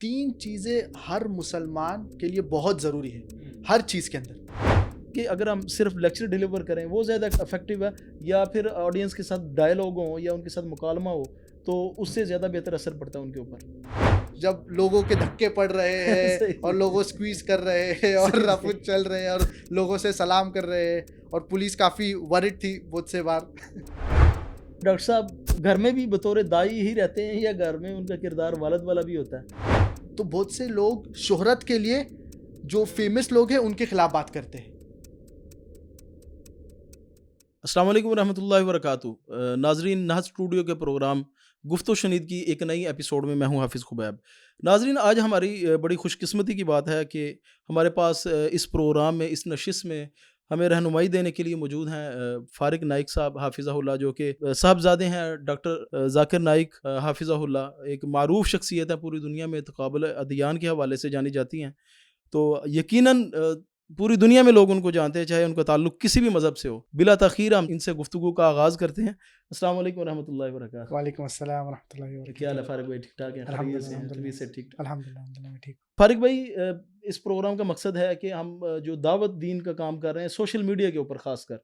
3 चीज़ें हर मुसलमान के लिए बहुत ज़रूरी है, हर चीज़ के अंदर। कि अगर हम सिर्फ लेक्चर डिलीवर करें वो ज़्यादा इफेक्टिव है, या फिर ऑडियंस के साथ डायलॉग हो या उनके साथ मुकालमा हो तो उससे ज़्यादा बेहतर असर पड़ता है उनके ऊपर। जब लोगों के धक्के पड़ रहे हैं और लोगों स्क्वीज़ कर रहे हैं और रफ़ू चल रहे हैं और लोगों से सलाम कर रहे हैं और पुलिस काफ़ी वरिड थी बहुत से बार। डॉक्टर साहब घर में भी बतौर दाई ही रहते हैं या घर में उनका किरदार वालिद वाला भी होता है? तो बहुत से लोग शोहरत के लिए जो फेमस लोग हैं उनके खिलाफ बात करते हैं। अस्सलाम वालेकुम रहमतुल्लाहि व बरकातुहू। नाजरीन, नहज स्टूडियो के प्रोग्राम गुफ्तो शनीद की एक नई एपिसोड में मैं हूं हाफिज़ खुबैब। नाजरीन, आज हमारी बड़ी खुशकिस्मती की बात है कि हमारे पास इस प्रोग्राम में, इस नशिस्त में हमें रहनुमाई देने के लिए मौजूद हैं फ़ारिक नाइक साहब हाफिज़हुल्लाह, जो कि साहबज़ादे हैं डॉक्टर ज़ाकिर नाइक हाफिज़हुल्लाह। एक मारूफ शख्सियत है, पूरी दुनिया में तक़ाबुल अदियान के हवाले से जानी जाती हैं। तो यकीनन पूरी दुनिया में लोग उनको जानते हैं, चाहे उनका ताल्लुक किसी भी मज़हब से हो। बिला तख़ीर हम इनसे गुफ्तगू का आगाज़ करते हैं। अस्सलाम वालेकुम रहमतुल्लाहि व बरकातुहू। वालेकुम अस्सलाम व रहमतुल्लाहि व बरकातुहू। क्या हाल है फ़ारिक भाई? ठीक ठाक हैं? खैरियत से हैं? तबीयत से ठीक? अल्हम्दुलिल्लाह मैं ठीक। फ़ारिक भाई, इस प्रोग्राम का मकसद है कि हम जो दावत दीन का काम कर रहे हैं सोशल मीडिया के ऊपर ख़ासकर,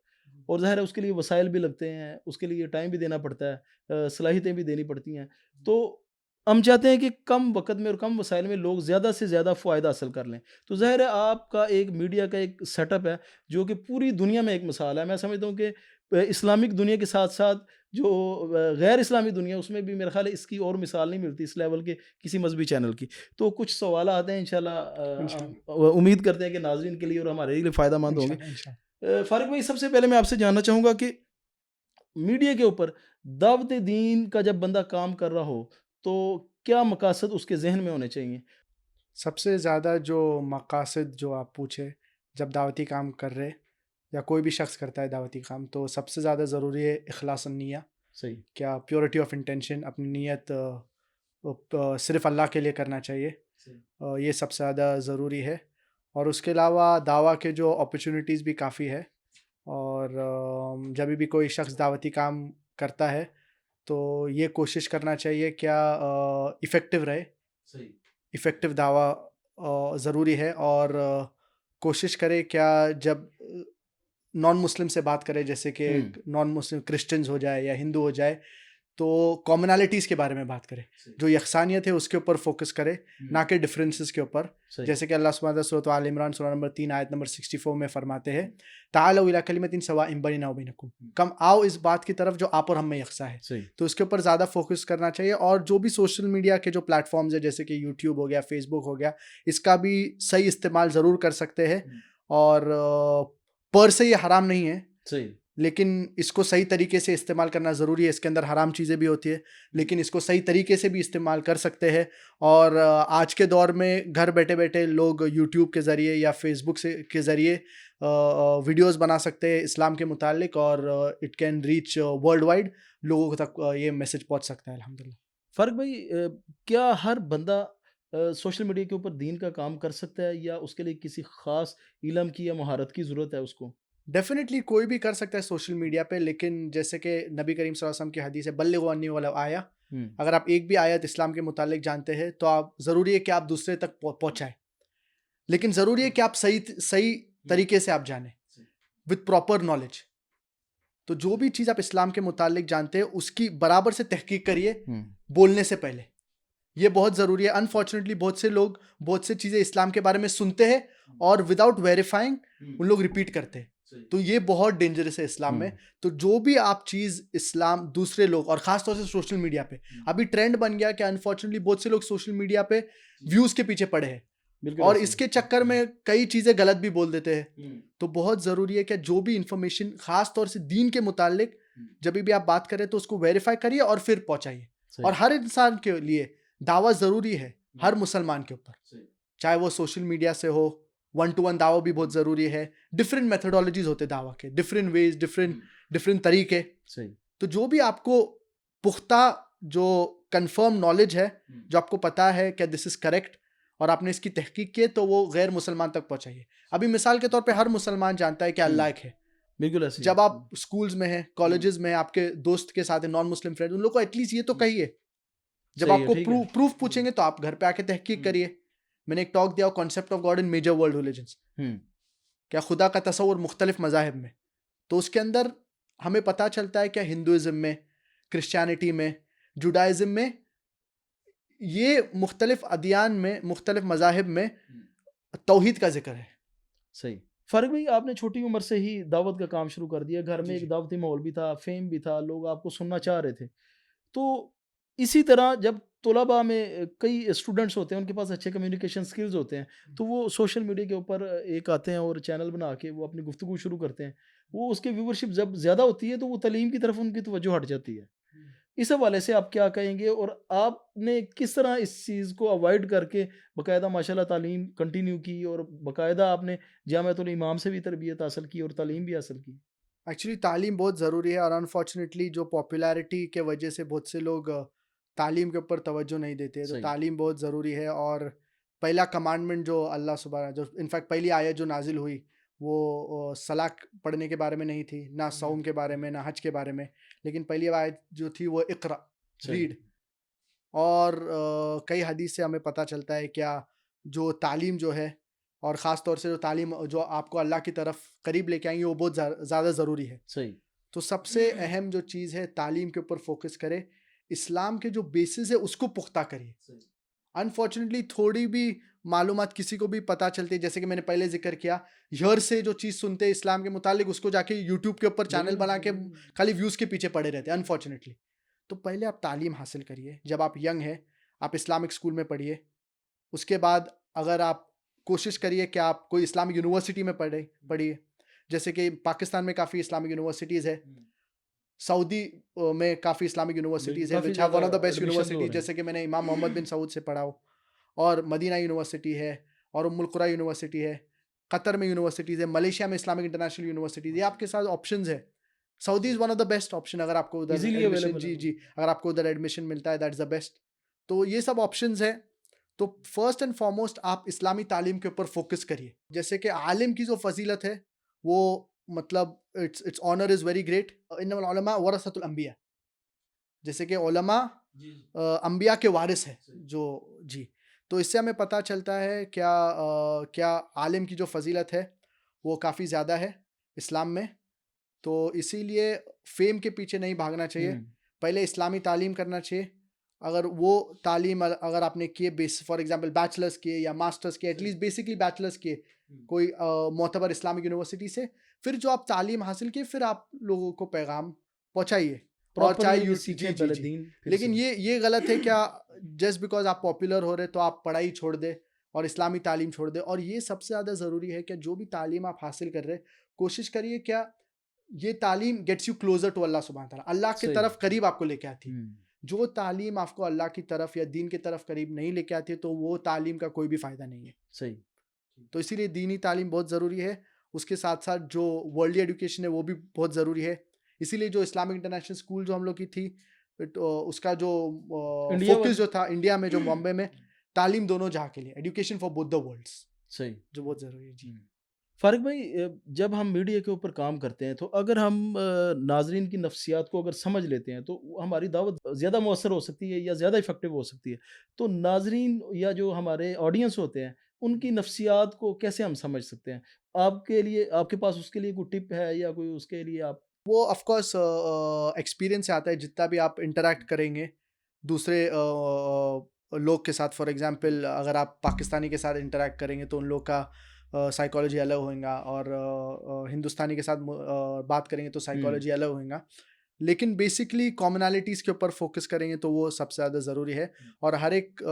और ज़ाहिर है उसके लिए वसाइल भी लगते हैं, उसके लिए टाइम भी देना पड़ता है, सलाहियतें भी देनी पड़ती हैं। तो हम चाहते हैं कि कम वक़्त में और कम वसाइल में लोग ज़्यादा से ज़्यादा फ़ायदा हासिल कर लें। तो ज़ाहिर है आपका एक मीडिया का एक सेटअप है जो कि पूरी दुनिया में एक मिसाल है। मैं समझता हूँ कि इस्लामिक दुनिया के साथ-साथ जो गैर इस्लामी दुनिया, उसमें भी मेरा ख़्याल है इसकी और मिसाल नहीं मिलती इस लेवल के किसी मज़हबी चैनल की। तो कुछ सवाल आते हैं, इंशाल्लाह इंशाल्लाह, उम्मीद करते हैं कि नाज़रीन के लिए और हमारे लिए फ़ायदेमंद होंगे। इंशाल्लाह, इंशाल्लाह। फ़ारिक भाई, सबसे पहले मैं आपसे जानना चाहूँगा कि मीडिया के ऊपर दावत दीन का जब बंदा काम कर रहा हो तो क्या मकासद उसके ज़हन में होने चाहिए? सबसे ज़्यादा जो मकासद जो आप पूछे, जब दावती काम कर रहे या कोई भी शख्स करता है दावती काम, तो सबसे ज़्यादा ज़रूरी है इखलास निय्या। सही। क्या प्योरिटी ऑफ इंटेंशन, अपनी नीयत सिर्फ़ अल्लाह के लिए करना चाहिए। सही। ये सबसे ज़्यादा ज़रूरी है। और उसके अलावा दावा के जो अपॉर्चुनिटीज़ भी काफ़ी है। और जब भी कोई शख्स दावती काम करता है तो ये कोशिश करना चाहिए क्या इफ़ेक्टिव रहे। सही। इफ़ेक्टिव दावा ज़रूरी है। और कोशिश करे क्या जब नॉन मुस्लिम से बात करें, जैसे कि हुँ। नॉन मुस्लिम क्रिश्चियंस हो जाए या हिंदू हो जाए, तो कॉमनैलिटीज़ के बारे में बात करें। सही। जो यकसानियत है उसके ऊपर फोकस करे, ना हुँ। कि डिफरेंसेस के ऊपर। सही। जैसे कि अल्लाह सुब्हानहू व तआला सूरत आल इमरान सूरा नंबर 3 आयत नंबर 64 में फरमाते हैं, ताअलू इला कलिमतिन सवाइन बैनना व बैनकुम, कम आओ इस बात की तरफ जो आप और हम में यकसा है। सही। तो उसके ऊपर ज़्यादा फोकस करना चाहिए। और जो भी सोशल मीडिया के जो प्लेटफॉर्म्स है, जैसे कि यूट्यूब हो गया, फेसबुक हो गया, इसका भी सही इस्तेमाल ज़रूर कर सकते हैं। और पर से ये हराम नहीं है, सही। लेकिन इसको सही तरीके से इस्तेमाल करना ज़रूरी है। इसके अंदर हराम चीज़ें भी होती है, लेकिन इसको सही तरीके से भी इस्तेमाल कर सकते हैं। और आज के दौर में घर बैठे-बैठे लोग यूट्यूब के ज़रिए या फेसबुक से के ज़रिए वीडियोज़ बना सकते हैं इस्लाम के मुतालिक, और it can reach world wide, लोगों तक ये मैसेज पहुँच सकता है अल्हम्दुलिल्लाह। फ़ारिक भाई, क्या हर बंदा सोशल मीडिया के ऊपर दीन का काम कर सकता है या उसके लिए किसी ख़ास इल्म की या महारत की ज़रूरत है उसको? डेफ़िनेटली कोई भी कर सकता है सोशल मीडिया पे, लेकिन जैसे कि नबी करीम सल्लल्लाहु अलैहि वसल्लम की हदीस है, बल्लिगु अन्नी वलौ आया। हुँ। अगर आप एक भी आयत इस्लाम के मुतालिक जानते हैं तो आप ज़रूरी है कि आप दूसरे तक पहुँचाएँ। लेकिन ज़रूरी है कि आप सही सही तरीके से आप जानें, विद प्रॉपर नॉलेज। तो जो भी चीज़ आप इस्लाम के मुतालिक जानते हैं उसकी बराबर से तहकीक करिए हुँ। बोलने से पहले। ये बहुत ज़रूरी है। अनफॉर्चुनेटली बहुत से लोग बहुत से चीज़ें इस्लाम के बारे में सुनते हैं और विदाउट वेरीफाइंग उन लोग रिपीट करते हैं। तो ये बहुत डेंजरस है इस्लाम में। तो जो भी आप चीज़ इस्लाम दूसरे लोग, और ख़ास तौर से सोशल मीडिया पे अभी ट्रेंड बन गया कि अनफॉर्चुनेटली बहुत से लोग सोशल मीडिया पे व्यूज़ के पीछे पड़े हैं, बिल्कुल और ऐसे ही। इसके चक्कर में कई चीज़ें गलत भी बोल देते हैं। हुँ। तो बहुत ज़रूरी है कि जो भी इंफॉर्मेशन ख़ास तौर से दीन के मुतालिक जब भी आप बात करें तो उसको वेरीफाई करिए और फिर पहुंचाइए। सही। और हर इंसान के लिए दावा ज़रूरी है, हर मुसलमान के ऊपर, सही। चाहे वो सोशल मीडिया से हो। वन टू वन दावा भी बहुत ज़रूरी है। डिफरेंट मेथोडोलॉजीज होते दावा के, डिफरेंट वेज, डिफरेंट तरीके। सही। तो जो भी आपको पुख्ता जो कंफर्म नॉलेज है, जो आपको पता है कि दिस इज़ करेक्ट, और आपने इसकी तहकीक की है, तो वो गैर मुसलमान तक पहुंचाइए। अभी मिसाल के तौर पे हर मुसलमान जानता है कि अल्लाह एक है। बिल्कुल ऐसे ही। जब आप स्कूल्स में हैं, कॉलेजेस में हैं, आपके दोस्त के साथ हैं नॉन मुस्लिम फ्रेंड, उन लोगों को एटलीस्ट ये तो कहिए जब सही है, आपको ठीक है। प्रूफ पूछेंगे तो आप घर पे आके तहकीक करिए। मैंने एक टॉक दिया concept of God in major world religions, हुँ, क्या खुदा का तस्वुर मुख्तलिफ मज़ाहिब में, तो उसके अंदर हमें पता चलता है क्या हिंदुइज्म में, क्रिश्चियनिटी में, जुडाइज़्म में, ये मुख्तलिफ अदियान में, मुख्तलिफ मज़ाहिब में तौहीद का ज़िक्र है। सही। फ़ारिक भाई, आपने छोटी उम्र से ही दावत का काम शुरू कर दिया, घर में जी, एक जी। दावती माहौल भी था, फ़ेम भी था, लोग आपको सुनना चाह रहे थे। तो इसी तरह जब तलबा में कई स्टूडेंट्स होते हैं, उनके पास अच्छे कम्युनिकेशन स्किल्स होते हैं, तो वो सोशल मीडिया के ऊपर एक आते हैं और चैनल बना के वो अपनी गुफ्तगू शुरू करते हैं। वो उसकी व्यूवरशिप जब ज़्यादा होती है तो वो तालीम की तरफ उनकी तवज्जो हट जाती है। इस हवाले से आप क्या कहेंगे और आपने किस तरह इस चीज़ को अवॉइड करके बाकायदा माशाल्लाह तालीम कंटिन्यू की और बाकायदा आपने जामिअतुल इमाम से भी तरबियत हासिल की और तालीम भी हासिल की? एक्चुअली तालीम बहुत ज़रूरी है और अनफॉर्चुनेटली जो पॉपुलैरिटी के वजह से बहुत से लोग तालीम के ऊपर तवज्जो नहीं देते हैं, तो सही। तालीम बहुत ज़रूरी है। और पहला कमांडमेंट जो अल्लाह सुबहाना जो इनफैक्ट पहली आयत जो नाजिल हुई वो सलात पढ़ने के बारे में नहीं थी, ना सौम के बारे में, ना हज के बारे में, लेकिन पहली आयत जो थी वो इक़रा, सही। रीड। और कई हदीस से हमें पता चलता है क्या जो तालीम जो है, और ख़ास तौर से जो तालीम जो आपको अल्लाह की तरफ करीब लेके आएंगी, वो बहुत ज़्यादा ज़रूरी है। सही। तो सबसे अहम जो चीज़ है तालीम के ऊपर फोकस करें, इस्लाम के जो बेसिस है उसको पुख्ता करिए। अनफॉर्चुनेटली थोड़ी भी मालूमात किसी को भी पता चलती है, जैसे कि मैंने पहले जिक्र किया, यर से जो चीज़ सुनते हैं इस्लाम के मुतालिक उसको जाके यूट्यूब के ऊपर चैनल बना के खाली व्यूज़ के पीछे पड़े रहते हैं अनफॉर्चुनेटली। तो पहले आप तालीम हासिल करिए, जब आप यंग हैं आप इस्लामिक स्कूल में पढ़िए। उसके बाद अगर आप कोशिश करिए कि आप कोई इस्लामिक यूनिवर्सिटी में पढ़िए। जैसे कि पाकिस्तान में काफ़ी इस्लामिक यूनिवर्सिटीज़ है, सऊदी में काफ़ी इस्लामिक बिल्कुल, यूनिवर्सिटीज़ है काफ़ी विच हैव ज़्यादा one of the best admission हो यूनिवर्सिटीज़, रहे हैं। जैसे कि मैंने इमाम मोहम्मद बिन सऊद से पढ़ा हो, और मदीना यूनिवर्सिटी है, और उम्मुल कुरा यूनिवर्सिटी है, कतर में यूनिवर्सिटीज़ है, मलेशिया में इस्लामिक इंटरनेशनल यूनिवर्सिटीज़, ये आपके साथ ऑप्शंस है। Saudi is one of the best option, अगर आपको उधर ईज़िली एडमिशन, अवेलेबल है जी, वो। जी, अगर आपको उधर एडमिशन मिलता है दैट्स द बेस्ट। तो ये सब ऑप्शंस हैं। तो फर्स्ट एंड फॉरमोस्ट आप इस्लामी तालीम के ऊपर फोकस करिए। जैसे कि आलिम की जो फ़ज़ीलत है वो, मतलब it's it's honour is very great. इन्नमल उलमा वरसतुल अंबिया, जैसे कि उलमा अंबिया के वारिस है जो, जी। तो इससे हमें पता चलता है क्या आलिम की जो फ़ज़ीलत है वो काफ़ी ज़्यादा है इस्लाम में। तो इसीलिए फ़ेम के पीछे नहीं भागना चाहिए, हुँ, पहले इस्लामी तालीम करना चाहिए। अगर वो तालीम अगर आपने किए, बेस फॉर एग्ज़ाम्पल बैचलर्स किए या मास्टर्स किए, एटलीस्ट बेसिकली बैचलर्स किए कोई मोतबर इस्लामिक यूनिवर्सिटी से, फिर जो आप तालीम हासिल किए फिर आप लोगों को पैगाम पहुँचाइए। और प्रॉपर चाहे वे में जी, सीखें जी, पहले जी। दीन फिर लेकिन से। ये गलत है क्या, जस्ट बिकॉज़ आप पॉपुलर हो रहे तो आप पढ़ाई छोड़ दें और इस्लामी तालीम छोड़ दें। और ये सबसे ज़्यादा ज़रूरी है कि जो भी तालीम आप हासिल कर रहे हैं, कोशिश करिए क्या ये तालीम gets you closer to Allah सुब्हानहू व तआला, अल्लाह की सही। तरफ करीब आपको लेके आती है। हुँ, जो तालीम आपको अल्लाह की तरफ या दीन की तरफ करीब नहीं लेके आती है, तो वो तालीम का कोई भी फ़ायदा नहीं है। सही। तो इसीलिए दीनी तालीम बहुत ज़रूरी है। उसके साथ-साथ जो वर्ल्डली एजुकेशन है वो भी बहुत ज़रूरी है। इसीलिए जो इस्लामिक इंटरनेशनल स्कूल जो हम लोग की थी, उसका जो इंडिया फ़ोकस वाली। जो था इंडिया में, जो बॉम्बे में, तालीम दोनों जहाँ के लिए, education for both the worlds, सही। जो बहुत ज़रूरी है। जी। हुँ। फ़ारिक भाई, जब हम मीडिया के ऊपर काम करते हैं तो अगर हम नाज़रीन की नफ्सियात को अगर समझ लेते हैं तो वो हमारी दावत ज़्यादा मौसर हो सकती है या ज़्यादा इफ़ेक्टिव हो सकती है। तो नाज़रीन या जो हमारे ऑडियंस होते हैं, उनकी नफ्सियात को कैसे हम समझ सकते हैं? आपके लिए, आपके पास उसके लिए कोई टिप है या कोई उसके लिए आप। वो ऑफ कोर्स एक्सपीरियंस से आता है, जितना भी आप इंटरैक्ट करेंगे दूसरे लोग के साथ। फॉर एग्जांपल अगर आप पाकिस्तानी के साथ इंटरैक्ट करेंगे तो उन लोग का साइकोलॉजी अलग होगा, और हिंदुस्तानी के साथ बात करेंगे तो हुँ, साइकोलॉजी अलग होगा। लेकिन बेसिकली कॉमनैलिटीज़ के ऊपर फोकस करेंगे तो वो सबसे ज़्यादा ज़रूरी है। और हर एक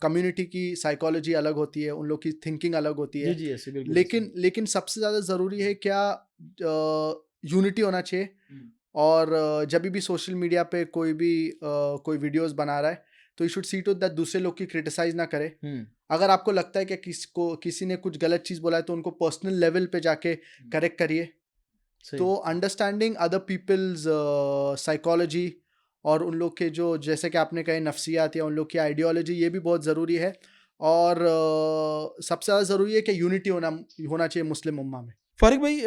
कम्युनिटी की साइकोलॉजी अलग होती है, उन लोग की थिंकिंग अलग होती जी, है। जी, ऐसे बिल्कुल ऐसे। लेकिन लेकिन सबसे ज़्यादा ज़रूरी है क्या, यूनिटी होना चाहिए। हुँ, और जभी भी सोशल मीडिया पे कोई वीडियोस बना रहा है, तो you should see to that दूसरे लोग की क्रिटिसाइज़ ना करे। हुँ, अगर आपको लगता है कि किसी ने कुछ गलत चीज़ बोला है, तो उनको पर्सनल लेवल पे जाके करेक्ट करिए। सही। तो अंडरस्टैंडिंग अदर पीपल्स साइकोलॉजी, और उन लोग के जो, जैसे कि आपने कहे, नफ्सियात या उन लोग की आइडियोलॉजी, ये भी बहुत ज़रूरी है। और सबसे ज़्यादा ज़रूरी है कि यूनिटी होना चाहिए मुस्लिम उम्मा में। फ़ारिक भाई,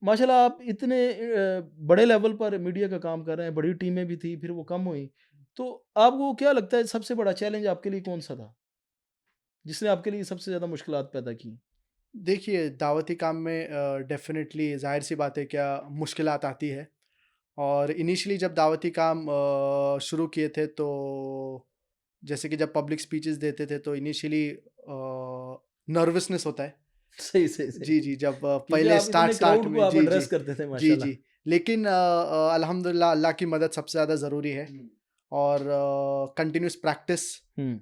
माशाल्लाह आप इतने बड़े लेवल पर मीडिया का काम कर रहे हैं, बड़ी टीमें भी थी, फिर वो कम हुई। तो आपको क्या लगता है सबसे बड़ा चैलेंज आपके लिए कौन-सा था? जिसने आपके लिए सबसे ज़्यादा मुश्किलात पैदा की? देखिए, दावती काम में डेफ़िनेटली ज़ाहिर-सी बात है क्या मुश्किलात आती है। और इनिशियली जब दावती काम शुरू किए थे तो जैसे कि जब पब्लिक स्पीचेस देते थे तो इनिशियली नर्वसनेस होता है। सही, सही, सही। जी, जी, जब क्योंकि पहले आप स्टार्ट इतने स्टार्ट क्राउड को में आप जी, जी। एड्रेस करते थे जी, माशाल्लाह। जी। लेकिन अल्हम्दुलिल्लाह अल्लाह की मदद सबसे ज़्यादा ज़रूरी है हुँ। और कंटिन्यूअस प्रैक्टिस हुँ,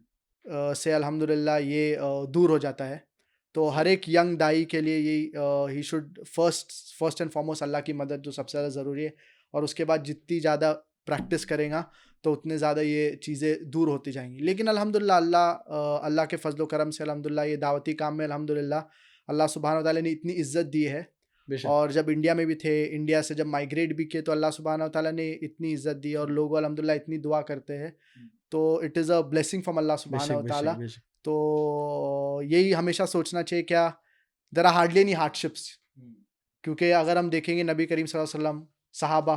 से अल्हम्दुलिल्लाह ये दूर हो जाता है। तो हर सही। एक यंग दाई के लिए यही he should first first and foremost अल्लाह की मदद जो सबसे ज़्यादा ज़रूरी है और उसके बाद जितनी ज़्यादा प्रैक्टिस करेगा तो उतने ज़्यादा ये चीज़ें दूर होती जाएँगी। लेकिन अल्हम्दुलिल्लाह अल्लाह के फ़ज़्ल व करम से अल्हम्दुलिल्लाह ये दावती काम में अल्हम्दुलिल्लाह अल्लाह सुब्हानहू व तआला ने इतनी इज़्ज़त दी है बेशक। और जब इंडिया में भी थे, इंडिया से जब माइग्रेट भी किए तो अल्लाह सुब्हानहू व तआला ने इतनी इज़्ज़त दी और हुँ, लोग अल्हम्दुलिल्लाह इतनी दुआ करते हैं। हुँ। तो it is a blessing from Allah बेशक, सुब्हानहू व बेशक, तआला। बेशक। तो यही हमेशा सोचना चाहिए क्या there are hardly any hardships हुँ। क्योंकि अगर हम देखेंगे नबी करीम सल्लल्लाहु अलैहि वसल्लम, सहाबा,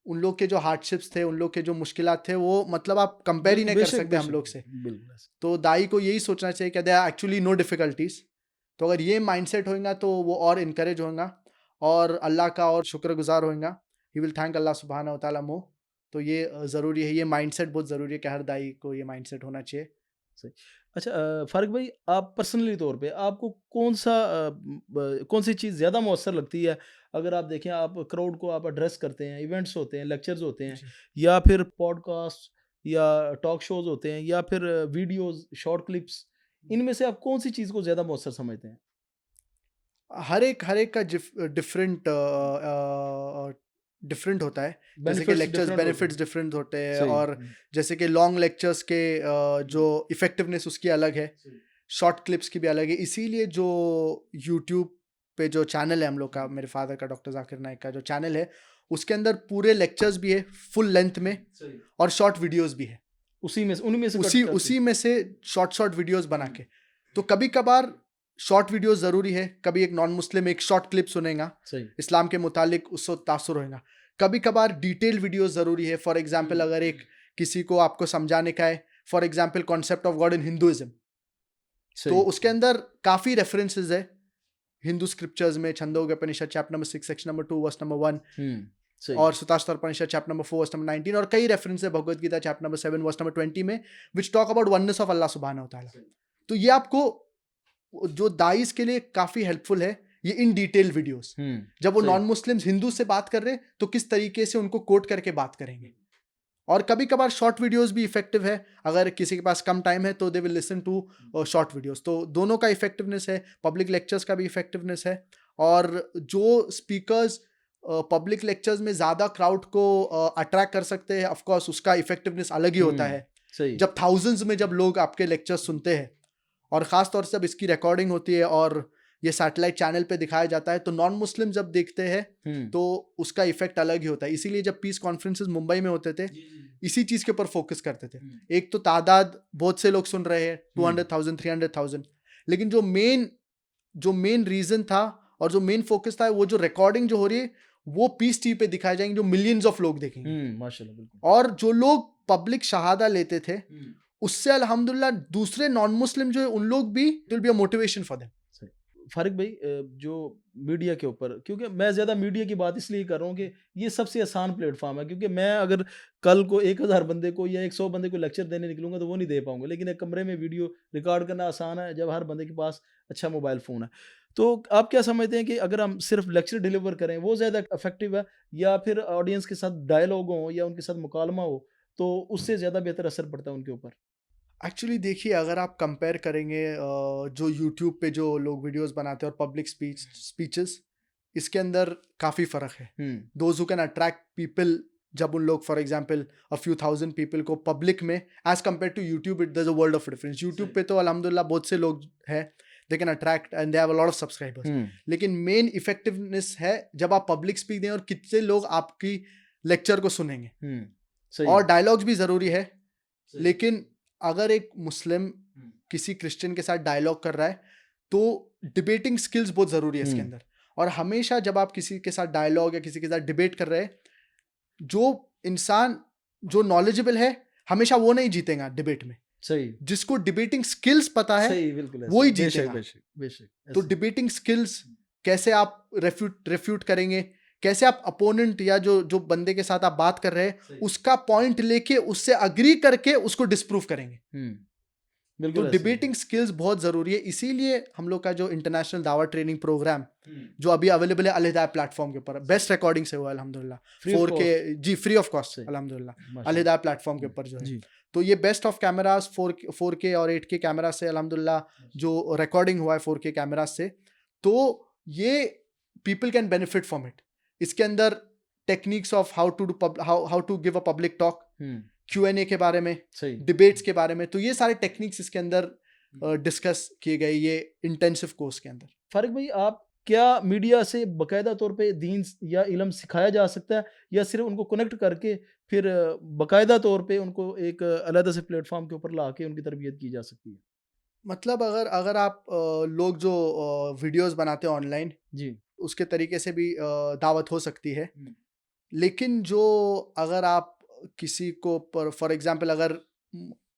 उन लोग के जो हार्डशिप्स थे, उन लोग के जो मुश्किलात थे, वो मतलब आप कंपेयर ही बिल्कुल, नहीं कर बेशक, सकते हम बेशक। लोग से। बिल्कुल ऐसे। तो दाई को यही सोचना चाहिए कि there are actually no difficulties. तो अगर ये माइंडसेट होएगा तो वो और इनकरेज होएगा और अल्लाह का और शुक्रगुजार होएगा। ही विल थैंक अल्लाह सुब्हानहू व तआला मोर। तो ये ज़रूरी है, ये माइंडसेट बहुत ज़रूरी है कि हर दाई को ये माइंडसेट होना चाहिए। सही। अच्छा फ़ारिक भाई आप पर्सनली तौर पे आपको कौन-सा कौन-सी चीज़ ज़्यादा मौसर लगती है? अगर आप देखें आप क्राउड को आप एड्रेस करते हैं, इवेंट्स होते हैं, लेक्चर्स होते हैं जी। या फिर पॉडकास्ट या टॉक शोज़ होते हैं या फिर वीडियोज़, शॉर्ट क्लिप्स, इनमें से आप कौन-सी चीज़ को ज़्यादा मौसर समझते हैं? हर एक का डिफरेंट होता है। जैसे कि बेनिफिट्स लेक्चर्स डिफरेंट होते बेनिफिट्स हैं। डिफरेंट होते हैं सही। और जैसे कि लॉन्ग लेक्चर्स के हुँ। जो इफ़ेक्टिवनेस उसकी अलग है, सही। शॉर्ट क्लिप्स की भी अलग है। इसीलिए जो यूट्यूब पे जो चैनल है हम लोग का, हुँ। मेरे फ़ादर का डॉक्टर ज़ाकिर नाइक का जो चैनल है, उसके अंदर पूरे लेक्चर्स भी है, फुल लेंथ में सही। और शॉर्ट वीडियोज़ भी है। उसी में से उन्हीं में से कट उसी करके। उसी में से शॉर्ट शॉर्ट वीडियोस बना हुँ। के। तो कभी-कभार शॉर्ट वीडियोस ज़रूरी है, कभी एक नॉन मुस्लिम एक शॉर्ट क्लिप सुनेगा, सही। इस्लाम के मुतालिक उससे तासुर होएगा। कभी-कभार डिटेल्ड वीडियोस ज़रूरी है, फॉर एग्ज़ाम्पल हुँ। अगर एक किसी को आपको समझाने का है, for example concept of God in Hinduism, तो सही। उसके अंदर काफ़ी रेफरेंसेस है, हिंदू स्क्रिप्चर्स में Chandogya Upanishad chapter number 6 section number 2 verse number 1 हुँ। सही। और Shvetashvatara Upanishad chapter number 4 verse number 19 और कई रेफरेंस है Bhagavad Gita chapter number 7 verse number 20 में which talk about oneness of Allah सुब्हानहू व तआला। सही। तो ये आपको जो दाइस के लिए काफ़ी हेल्पफुल है, ये इन डिटेल वीडियोस। हुँ। जब वो सही। नॉन मुस्लिम्स हिंदू से बात कर रहे हैं, तो किस तरीके से उनको कोट करके बात करेंगे। और कभी-कभार शॉर्ट वीडियोस भी इफ़ेक्टिव है, अगर किसी के पास कम टाइम है, तो they will listen to short videos. तो दोनों का इफ़ेक्टिवनेस है, पब्लिक लेक्चर्स का भी इफ़ेक्टिवनेस है और जो स्पीकर्स पब्लिक लेक्चर्स में ज़्यादा क्राउड को अट्रैक्ट कर सकते हैं, ऑफ कोर्स उसका इफ़ेक्टिवनेस अलग ही होता हुँ। है। सही। जब थाउज़ेंड्स में जब लोग आपके लेक्चर्स सुनते हैं और ख़ास तौर से जब इसकी रिकॉर्डिंग होती है और ये सैटेलाइट चैनल पे दिखाया जाता है, तो नॉन मुस्लिम जब देखते हैं, हुँ। तो उसका इफ़ेक्ट अलग ही होता है। इसीलिए जब पीस कॉन्फ्रेंसेस मुंबई में होते थे, जी, जी। इसी चीज़ के ऊपर फ़ोकस करते थे। हुँ। एक तो तादाद बहुत से लोग सुन रहे हैं, हुँ। 200,000 300,000 लेकिन जो मेन रीज़न था और जो मेन फ़ोकस था, वो जो रिकॉर्डिंग जो हो रही है, वो पीस टीवी पे दिखाई जाएँगी, जो मिलियंस ऑफ लोग देखेंगे। हुँ, माशाल्लाह बिल्कुल। और जो लोग पब्लिक शहादा लेते थे, हुँ। उससे अल्हम्दुलिल्लाह दूसरे नॉन मुस्लिम जो है, उन लोग भी it will be a motivation for them. सही। फ़ारिक भाई जो मीडिया के ऊपर क्योंकि मैं ज़्यादा मीडिया की बात इसलिए कर रहा हूँ कि ये सबसे आसान प्लेटफ़ॉर्म है क्योंकि मैं अगर कल को 1000 बंदे को या 100 बंदे को लेक्चर देने निकलूँगा तो वो नहीं दे पाऊँगा। लेकिन एक कमरे में वीडियो रिकॉर्ड करना आसान है जब हर बंदे के पास अच्छा मोबाइल फ़ोन है। तो आप क्या समझते हैं कि अगर हम सिर्फ़ लेक्चर डिलीवर करें वो ज़्यादा इफ़ेक्टिव है या फिर ऑडियंस के साथ डायलॉग हो या उनके साथ मुकालमा हो तो उससे ज़्यादा बेहतर असर पड़ता है उनके ऊपर? एक्चुअली देखिए, अगर आप कंपेयर करेंगे जो यूट्यूब पे जो लोग वीडियोस बनाते हैं और पब्लिक स्पीचेस, इसके अंदर काफ़ी फ़र्क है। हुँ। Those who can attract people, जब उन लोग for example a few thousand people को पब्लिक में as compare to YouTube, it there is a world of difference. YouTube सही। पे तो अल्हम्दुलिल्लाह बहुत से लोग हैं, they can attract and they have a lot of subscribers. हुँ। लेकिन मेन इफेक्टिवनेस है जब आप पब्लिक स्पीक दें और कितने लोग आपकी लेक्चर को सुनेंगे। हुँ। सही। और डायलॉग्स भी ज़रूरी है, सही। लेकिन अगर एक मुस्लिम हुँ। किसी क्रिश्चियन के साथ डायलॉग कर रहा है, तो डिबेटिंग स्किल्स बहुत ज़रूरी है इसके हुँ। अंदर। और हमेशा जब आप किसी के साथ डायलॉग या किसी के साथ डिबेट कर रहे हैं, जो इंसान जो नॉलेजेबल है, हमेशा वो नहीं जीतेगा डिबेट में। सही जिसको डिबेटिंग स्किल्स पता है सही बिल्कुल वो ही ऐसे बेशक जीतेगा। बेशक बेशक तो ऐसे डिबेटिंग स्किल्स कैसे आप रेफ्यूट करेंगे, कैसे आप अपोनेंट या जो जो बंदे के साथ आप बात कर रहे हैं सही उसका पॉइंट लेके उससे अग्री करके उसको डिस्प्रूव करेंगे। तो बिल्कुल ऐसे डिबेटिंग स्किल्स बहुत ज़रूरी है। इसीलिए हम लोग का जो इंटरनेशनल दावा ट्रेनिंग प्रोग्राम हम्म जो अभी अवेलेबल है अलहिदा प्लेटफॉर्म के ऊपर, बेस्ट रिकॉर्डिंग से हुआ है अल्हम्दुलिल्लाह, फ्री ऑफ 4K कॉस्ट जी फ्री ऑफ कॉस्ट सही अल्हम्दुलिल्लाह, माशाल्लाह अलहिदा प्लेटफॉर्म के ऊपर जो है। जी तो ये बेस्ट ऑफ कैमरास 4K और 8K कैमरा से अल्हम्दुलिल्लाह जो रिकॉर्डिंग हुआ है 4K कैमरा से, तो ये people can benefit from it. इसके अंदर techniques of how to give a public talk, Q&A के बारे में, सही डिबेट्स के बारे में, तो ये सारे टेक्निक्स इसके अंदर डिस्कस किए गए ये इंटेंसिव कोर्स के अंदर। फारिक भाई आप क्या मीडिया से बाकायदा तौर पे दीन या इल्म सिखाया जा सकता है या सिर्फ उनको कनेक्ट करके फिर बाकायदा तौर पे उनको एक अलग से प्लेटफॉर्म के ऊपर ला के उनकी तरबियत की जा सकती है? मतलब अगर अगर आप लोग जो वीडियोस बनाते हैं ऑनलाइन जी उसके तरीके से भी दावत हो सकती है। हम्म, लेकिन जो अगर आप किसी को फॉर एग्जांपल अगर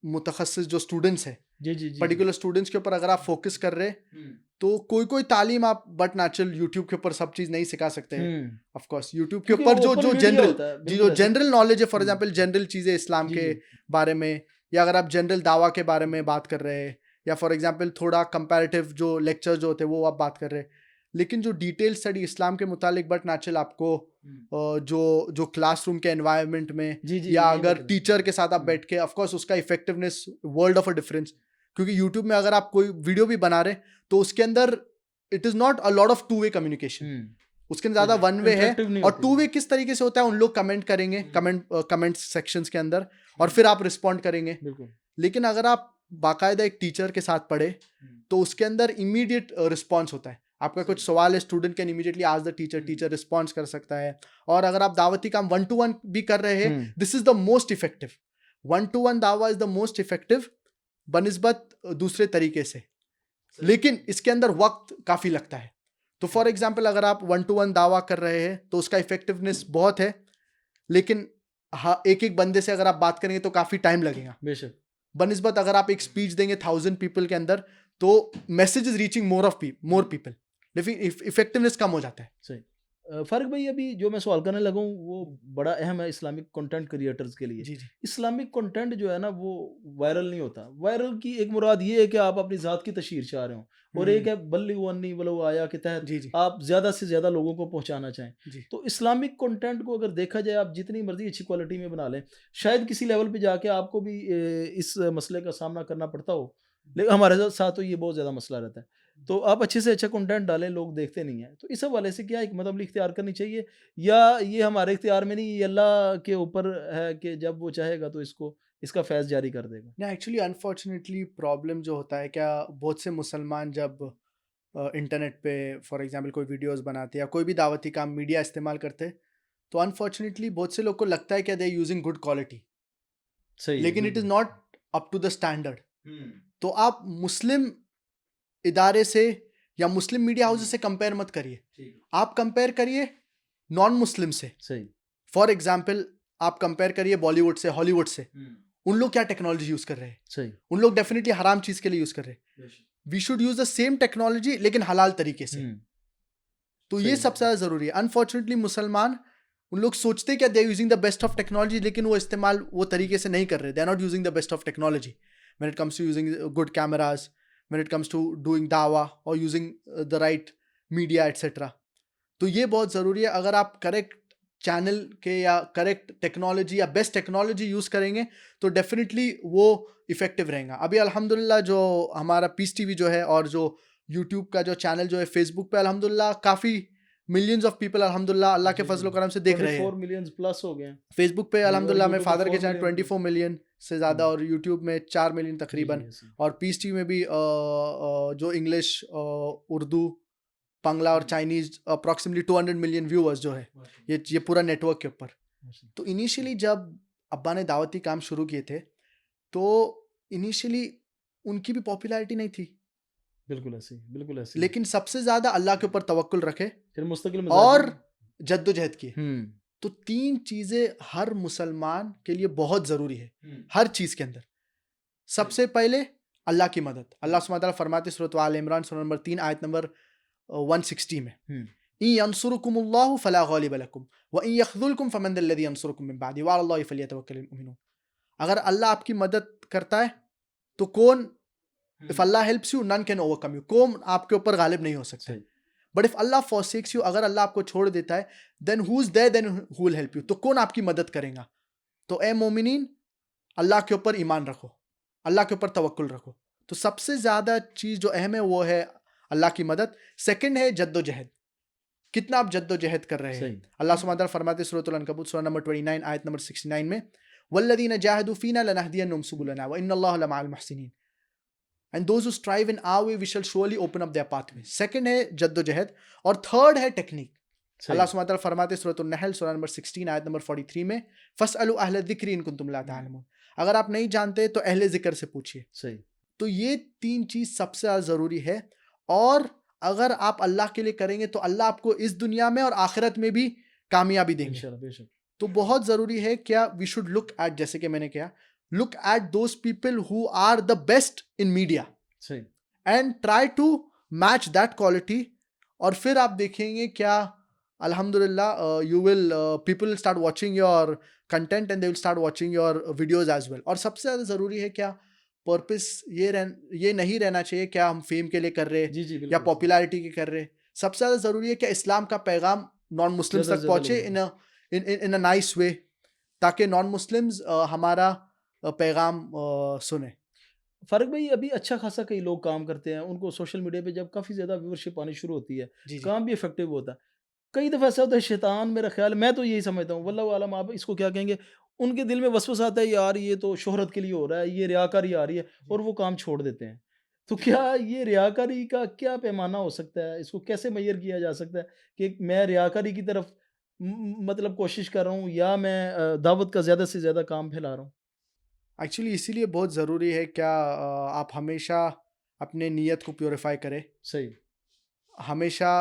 मुतखस्सिस जो स्टूडेंट्स हैं, जी जी जी पर्टिकुलर स्टूडेंट्स के ऊपर अगर आप फोकस कर रहे हैं हम्म तो कोई कोई तालीम आप बट नेचुरल यूट्यूब के ऊपर सब चीज़ नहीं सिखा सकते हैं। हम्म, ऑफ कोर्स यूट्यूब के क्योंकि ऊपर वो जो ओपन जो मीडिया जनरल होता है जी बिल्कुल जो ऐसे जनरल नॉलेज है, फॉर हम्म, एग्जांपल जनरल चीज़ें इस्लाम जी के जी बारे में, या अगर आप जनरल दावा के बारे में बात कर रहे हैं, या फॉर एग्जांपल थोड़ा कंपैरेटिव जो लेक्चर जो होते हैं वो आप बात कर रहे हैं, लेकिन जो डिटेल स्टडी इस्लाम के मुतालिक बट नेचुरल आपको जो जो क्लासरूम के एनवायरनमेंट में जी जी या यही अगर बता टीचर के साथ आप बैठ के, ऑफ कोर्स उसका effectiveness world of a difference. क्योंकि यूट्यूब में अगर आप कोई वीडियो भी बना रहे हैं तो उसके अंदर it is not a lot of two way communication, उसके अंदर ज़्यादा वन वे है। इंटरेक्टिव नहीं और होती टू वे किस तरीके से होता है, उन लोग कमेंट करेंगे कमेंट सेक्शंस के अंदर और हम्म, फिर आप रिस्पॉन्ड करेंगे। बिल्कुल लेकिन अगर आप बाकायदा एक टीचर के साथ पढ़े तो उसके अंदर इमीडिएट रिस्पॉन्स होता है। आपका कुछ सवाल है, स्टूडेंट कैन इमीडिएटली आज द टीचर, टीचर रिस्पॉन्स कर सकता है। और अगर आप दावती काम 1-to-1 भी कर रहे हैं, this is the most effective. 1-to-1 दावा इज द मोस्ट इफेक्टिव बनिस्बत दूसरे तरीके से, लेकिन इसके अंदर वक्त काफ़ी लगता है। तो फॉर एग्जाम्पल अगर आप 1-to-1 दावा कर रहे हैं तो उसका इफेक्टिवनेस बहुत है, लेकिन हाँ एक एक बंदे से अगर आप बात करेंगे तो काफ़ी टाइम लगेगा बेशक बनिस्बत अगर आप एक स्पीच देंगे 1000 पीपल के अंदर तो message is reaching more people, लेकिन इफेक्टिवनेस कम हो जाता है। सही फारिक भाई अभी जो मैं सवाल करने लगा हूँ वो बड़ा अहम है इस्लामिक कंटेंट क्रिएटर्स के लिए। जी जी इस्लामिक कंटेंट जो है ना वो वायरल नहीं होता। वायरल की एक मुराद ये है कि आप अपनी ज़ात की तशहीर चाह रहे हो और एक है बल्लिगु अन्नी वलो आया के तहत जी जी आप ज़्यादा से ज़्यादा लोगों को पहुंचाना चाहें। जी तो इस्लामिक कंटेंट को अगर देखा जाए आप जितनी मर्जी अच्छी क्वालिटी में बना लें शायद किसी लेवल पे जाके आपको भी इस मसले का सामना करना पड़ता हो, लेकिन हमारे साथ तो ये बहुत ज़्यादा मसला रहता है। तो आप अच्छे से अच्छा कंटेंट डालें, लोग देखते नहीं हैं। तो इस हवाले से क्या हिकमत अमली इख्तियार करनी चाहिए या ये हमारे इख्तियार में नहीं, ये अल्लाह के ऊपर है कि जब वो चाहेगा तो इसका फैज़ जारी कर देगा? ना एक्चुअली अनफॉर्चुनेटली प्रॉब्लम जो होता है क्या, बहुत से मुसलमान जब इंटरनेट पे फॉर एग्जांपल कोई वीडियोस बनाते या कोई भी दावती काम मीडिया इस्तेमाल करते तो अनफॉर्चुनेटली बहुत से लोग को लगता है कि दे यूजिंग गुड क्वालिटी, सही है, लेकिन इट इज़ बिल्कुल। Not up to the standard. हुँ, तो आप मुस्लिम इदारे से या मुस्लिम मीडिया हाउसेस हुँ, से कंपेयर मत करिए, ठीक, आप कंपेयर करिए नॉन मुस्लिम से। सही। फॉर एग्जाम्पल आप कंपेयर करिए बॉलीवुड से, हॉलीवुड से। हुँ, उन लोग क्या टेक्नोलॉजी यूज़ कर रहे हैं, सही, उन लोग डेफिनेटली हराम चीज़ के लिए यूज़ कर रहे हैं। बेशक। We should use the same technology लेकिन हलाल तरीके से। हुँ, तो ये सही। सबसे ज़्यादा ज़रूरी है। अनफॉर्चुनेटली मुसलमान उन लोग सोचते क्या they are using the best of technology, लेकिन वो इस्तेमाल वो तरीके से नहीं कर रहे। They are not using the best of technology when it comes to using good cameras, when it comes to doing दावा और using the right media etcetera. तो ये बहुत ज़रूरी है। अगर आप करेक्ट चैनल के या करेक्ट टेक्नोलॉजी या बेस्ट टेक्नोलॉजी यूज़ करेंगे तो डेफिनेटली वो इफ़ेक्टिव रहेगा। अभी अल्हम्दुलिल्लाह जो हमारा पीस टीवी जो है और जो यूट्यूब का जो चैनल जो है, फेसबुक पे अल्हम्दुलिल्लाह काफ़ी मिलियंस ऑफ पीपल अल्हम्दुलिल्लाह अल्लाह के जी, फजल जी। करम से देख रहे हैं। 24 मिलियंस प्लस हो गए हैं। फेसबुक पे जी, और अल्हम्दुलिल्लाह मेरे यूट्यूब पे फादर के 4 चैनल मिलियन 24 मिलियन से ज़्यादा हुँ, और यूट्यूब में 4 मिलियन जी, तकरीबन। जी, ऐसे। और पीस टीवी में भी जो इंग्लिश, उर्दू, बांग्ला और हुँ, चाइनीज़ अप्रॉक्सिमेटली 200 मिलियन व्यूअर्स जो है, माशाल्लाह, ये पूरा नेटवर्क के ऊपर। माशाल्लाह। तो इनिशियली जब अब्बा ने दावती काम शुरू किए थे तो इनिशियली उनकी भी पॉपुलैरिटी नहीं थी, बिल्कुल ऐसे ही, बिल्कुल ऐसे ही। लेकिन सबसे ज़्यादा अल्लाह के ऊपर तवक्कुल रखे फिर मुस्तकिल मिज़ाजी और जद्दोजहद किए। हुँ, तो 3 चीज़ें हर मुसलमान के लिए बहुत ज़रूरी है, हर चीज़ के अंदर। सबसे पहले अल्लाह की मदद। अल्लाह सुब्हानहू व तआला फरमाते हैं सूरत आल इमरान सूरा नंबर 3 आयत नंबर 160 में, इन यंसुरुकुमुल्लाहु फला गालिब लकुम व इन यख्ज़ुलकुम फमन ज़ल्लज़ी यंसुरुकुम मिन बअदी व अलल्लाहि फलियतवक्कलिल मुमिनून। अगर अल्लाह आपकी मदद करता है तो कौन, if Allah helps you none can overcome you, कौन आपके ऊपर गालिब नहीं हो सकता। सही but if Allah forsakes you, अगर अल्लाह आपको छोड़ देता है, then who is there then who will help you, तो कौन आपकी मदद करेगा। तो ए मोमिनीन, अल्लाह के ऊपर ईमान रखो, अल्लाह के ऊपर तवक्कुल रखो। तो सबसे ज्यादा चीज जो अहम है वो है अल्लाह की मदद। सेकंड है जद्दोजहद, कितना आप जद्दोजहद कर रहे हैं। सही अल्लाह सुब्हानहू व तआला फरमाते हैं सूरह अल-अनकबूत सूरा नंबर 29 आयत नंबर 69 में, वल्लज़ीना जाहदू फीना लनहदियन्नहुम सुबुलना व इन्नल्लाहा लमअल मुहसिनीन, and those who strive in our way we shall surely open up their pathway. Second है जद्दोजहद, और थर्ड है टेक्निक। अल्लाह सही सुब्हानहू व तआला फरमाते हैं सूरह अन-नहल सूरा नंबर 16 आयत नंबर 43 में, फस्अलू अहल ज़िक्र इन कुंतुम ला तअलमून, अगर आप नहीं जानते तो अहले ज़िक्र से पूछिए। सही तो ये 3 चीज़ सबसे ज़्यादा ज़रूरी है, और अगर आप अल्लाह के लिए करेंगे तो अल्लाह आपको इस दुनिया में और आखिरत में भी कामयाबी देंगे। इंशाल्लाह बेशक तो बहुत ज़रूरी है क्या वी शुड लुक एट, जैसे कि मैंने कहा, look at those people who are the best in media सही and try to match that quality. और फिर आप देखेंगे क्या, अल्हम्दुलिल्लाह, you will people will start watching your content and they will start watching your videos as well. और सबसे ज़्यादा ज़रूरी है क्या, पर्पस ये नहीं रहना चाहिए क्या हम फेम के लिए कर रहे जी जी या बिल्कुल पॉपुलैरिटी के कर रहे। सबसे ज़्यादा ज़रूरी है क्या इस्लाम का पैगाम नॉन मुस्लिम्स ज़्यादा से तक ज़्यादा पहुँचे लोगों को इन अ नाइस वे, ताकि नॉन मुस्लिम्स हमारा पैगाम सुने। फ़ारूक भाई अभी अच्छा खासा कई लोग काम करते हैं, उनको सोशल मीडिया पे जब काफ़ी ज़्यादा व्यूअरशिप आनी शुरू होती है, जी जी काम भी इफ़ेक्टिव होता है। कई दफ़ा ऐसा होता है शैतान, मेरा ख़्याल मैं तो यही समझता हूँ, वल्लाहु आलम आप इसको क्या कहेंगे, उनके दिल में वसवसा आता है यार ये तो शोहरत के लिए हो रहा है, ये रियाकारी आ रही है जी और वो काम छोड़ देते हैं। तो क्या ये रियाकारी का क्या पैमाना हो सकता है? इसको कैसे मेज़र किया जा सकता है कि मैं रियाकारी की तरफ मतलब कोशिश कर रहा हूँ या मैं दावत का ज़्यादा से ज़्यादा काम फैला रहा हूँ? एक्चुअली इसीलिए बहुत ज़रूरी है क्या, आप हमेशा अपने नीयत को प्योरीफाई करें। सही। हमेशा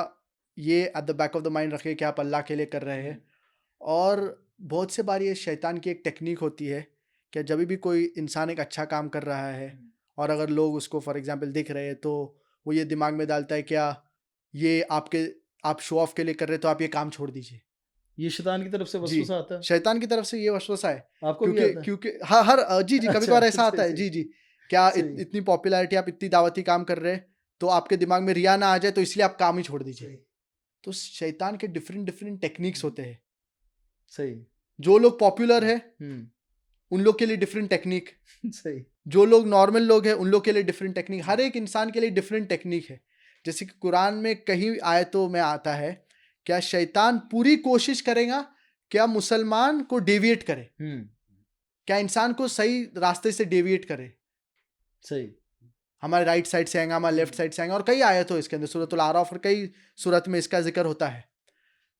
ये at the back of the mind रखें कि आप अल्लाह के लिए कर रहे हैं। और बहुत से बार ये शैतान की एक टेक्निक होती है कि जब भी कोई इंसान एक अच्छा काम कर रहा है और अगर लोग उसको फॉर एग्जांपल दिख रहे हैं, तो वो ये दिमाग में डालता है क्या, ये आप शो ऑफ के लिए कर रहे हैं तो आप ये काम छोड़ दीजिए। ये शैतान की तरफ से जी, वसवसा आता है? शैतान की तरफ से ये वसवसा है। आपको भी क्योंकि आता है? क्योंकि हाँ, जी, जी, अच्छा, कभी-कभार ऐसा आता सही, है। सही, जी, जी। क्या सही, इतनी पॉपुलैरिटी, आप इतनी दावती काम कर रहे हैं, तो आपके दिमाग में रिया ना आ जाए, तो इसलिए आप काम ही छोड़ दीजिए। सही, तो शैतान के डिफरेंट डिफरेंट टेक्निक्स होते हैं। सही। जो लोग पॉपुलर है, हुँ, उन लोग के लिए डिफरेंट टेक्निक, सही, जो लोग नॉर्मल लोग हैं, उन लोग के लिए डिफरेंट टेक्निक। हर एक इंसान के लिए डिफरेंट टेक्निक है। जैसे कि कुरान में कहीं आयतों में आता है, क्या शैतान पूरी कोशिश करेगा क्या मुसलमान को डेविएट करे, हुँ, क्या इंसान को सही रास्ते से डेविएट करे। सही, हमारे राइट साइड से आएगा, हमारे लेफ्ट साइड से आएगा, और कई आयत हो इसके अंदर, सूरतुल आराफ और कई सूरत में इसका जिक्र होता है।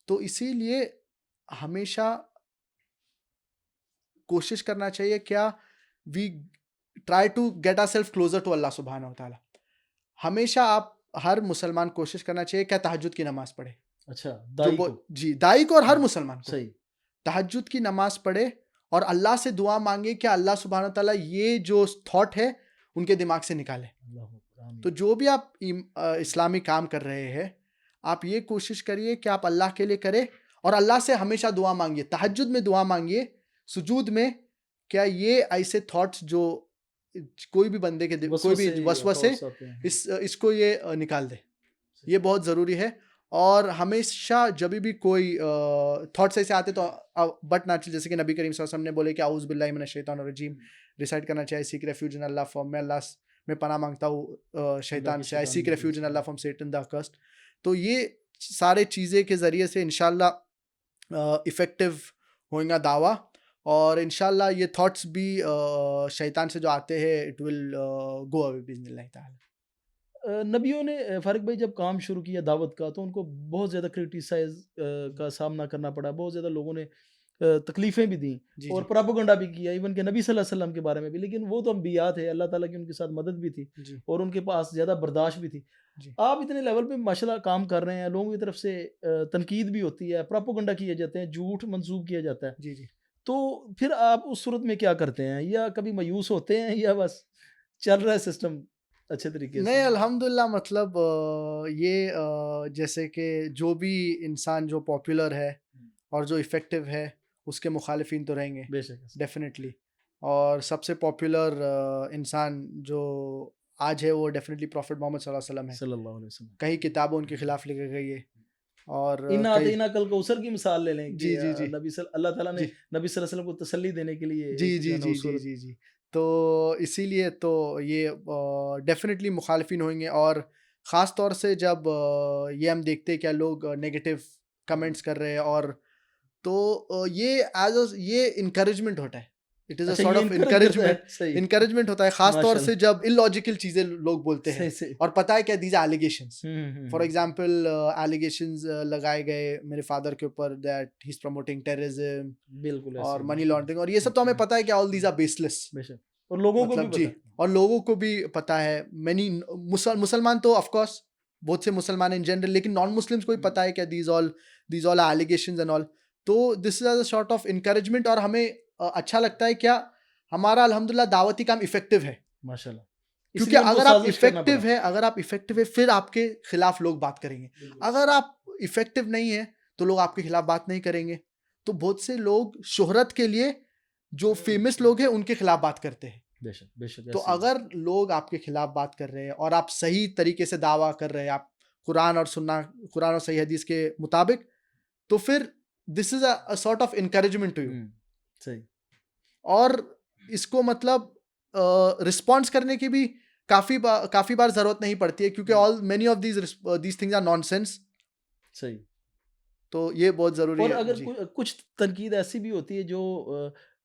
तो इसीलिए हमेशा कोशिश करना चाहिए क्या, we try to get our self closer to Allah सुबहाना व तआला। हमेशा आप, हर मुसलमान कोशिश करना चाहिए क्या तहज्जुद की नमाज पढ़े। अच्छा, जो दाई वो, को। जी, दाई को और हर हुँ, मुसलमान को सही, तहज्जुद की नमाज पढ़े और अल्लाह से दुआ मांगे कि अल्लाह सुबहाना व तआला ये जो थॉट है उनके दिमाग से निकाले। अल्लाहु अकबर, तो आमीन। जो भी आप इस्लामी काम कर रहे हैं, आप ये कोशिश करिए कि आप अल्लाह के लिए करें और अल्लाह से हमेशा दुआ मांगिए, तहज्जुद में दुआ मांगिए, सुजूद में, क्या ये ऐसे थॉट्स जो कोई भी बंदे के कोई भी वसवसे वसवसे, थॉट्स आते हैं। इसको ये निकाल दे। ये बहुत ज़रूरी है। और हमेशा जब भी कोई थॉट्स ऐसे आते तो बट ना, जैसे कि नबी करीम सल्लल्लाहु अलैहि वसल्लम ने बोले कि आऊज़ बिल्लाहि मिनश शैतानिर रजीम रिसाइट करना चाहिए, seek refuge in Allah from, मैं अल्लाह में पनाह मांगता हूँ खुदा शैतान के से, आई शैतान सीक के वजह रेफ्यूज इन से। अल्लाह फ्रॉम सेटन द अकस्ट। तो ये सारे चीज़ें के ज़रिए से इंशाल्लाह इफ़ेक्टिव होएगा दावा, और इंशाल्लाह ये थॉट्स भी शैतान से जो आते हैं इट विल गो अवे बिइज़्निल्लाह ताला। नबियों ने फ़ारूक भाई जब काम शुरू किया दावत का तो उनको बहुत ज़्यादा क्रिटिसाइज़ का सामना करना पड़ा। बहुत ज़्यादा लोगों ने तकलीफ़ें भी दी जी, और जी, प्रोपेगेंडा भी किया, इवन के नबी सल्लल्लाहु अलैहि वसल्लम के बारे में भी, लेकिन वो तो अंबिया थे, अल्लाह ताला की उनके साथ मदद भी थी जी, और उनके पास ज़्यादा बर्दाश्त भी थी। जी, आप इतने लेवल पे माशाल्लाह काम कर रहे हैं, लोगों की तरफ से तनकीद भी होती है, प्रोपेगेंडा किए जाते हैं, झूठ मंसूब किया जाता है। जी, जी। तो फिर आप उस सूरत में क्या करते हैं? या कभी मायूस होते हैं या बस चल रहा है सिस्टम अच्छे तरीके नहीं, से? अल्हम्दुलिल्लाह मतलब ये जैसे कि जो भी इंसान जो पॉपुलर है और जो इफ़ेक्टिव है, उसके मुखालिफिन तो रहेंगे, बेशक। डेफ़िनेटली। और सबसे पॉपुलर इंसान जो आज है, वो डेफ़िनेटली प्रॉफ़ेट मोहम्मद सल्लल्लाहु अलैहि वसल्लम है। सल्लल्लाहु अलैहि वसल्लम। कई किताबें उनके खिलाफ लिखी गई है और इन्ना कई आतईना कल कौसर की मिसाल ले लें कि जी, जी, जी। अल्लाह ताला ने जी। नबी सल्लल्लाहु अलैहि वसल्लम को तसल्ली देने के लिए जी, एक जो जी, है ना जी, वो जी, सूरत जी, जी। तो इसीलिए तो ये डेफ़िनेटली मुखालिफिन होंगे और ख़ास तौर से जब ये हम देखते हैं क्या लोग नेगेटिव कमेंट्स कर रहे हैं और तो ये एनकरेजमेंट होता है। इट इज़ अ अच्छा सॉर्ट ये ऑफ इनकरेज करता है, एनकरेजमेंट सही, एनकरेजमेंट होता है ख़ास तौर से माशाल्लाह, जब इलॉजिकल चीज़ें लोग बोलते हैं सही, सही। और पता है क्या दीज़ आर एलिगेशंस। फॉर हुँ। एग्ज़ाम्पल एलिगेशंस लगाए गए मेरे फ़ादर के ऊपर that he is promoting terrorism बिल्कुल ऐसे और ही, मनी बिल्कुल। लॉन्ड्रिंग और ये सब तो हमें पता है कि ऑल दीज़ आर बेसलेस। बेशक और लोगों को भी मतलब जी, पता है। और लोगों को भी पता है मैनी मुसलमान तो ऑफ कोर्स बहुत से मुसलमान इन जनरल लेकिन नॉन मुस्लिम्स को भी पता है कि these all allegations and all. तो this is a sort of encouragement और हमें अच्छा लगता है क्या हमारा अल्हम्दुलिल्लाह दावती काम इफेक्टिव है माशाल्लाह। क्योंकि इसलिए उनको साजिश करना पड़ा। अगर आप इफेक्टिव है फिर आपके खिलाफ लोग बात करेंगे। बिल्कुल। अगर आप इफेक्टिव नहीं है तो लोग आपके खिलाफ बात नहीं करेंगे। तो बहुत से लोग शोहरत के लिए जो फेमस लोग हैं उनके खिलाफ बात करते हैं। बेशक, बेशक तो ऐसे ही है। अगर लोग आपके खिलाफ बात कर रहे हैं और आप सही तरीके से दावा कर रहे हैं आप कुरान और सही हदीस के मुताबिक तो फिर this is a sort of encouragement to you सही। और इसको मतलब रिस्पॉन्स करने की भी काफी बार जरूरत नहीं पड़ती है क्योंकि all many of these things are nonsense. सही। तो ये बहुत जरूरी और है अगर जी। कुछ तनकीद ऐसी भी होती है जो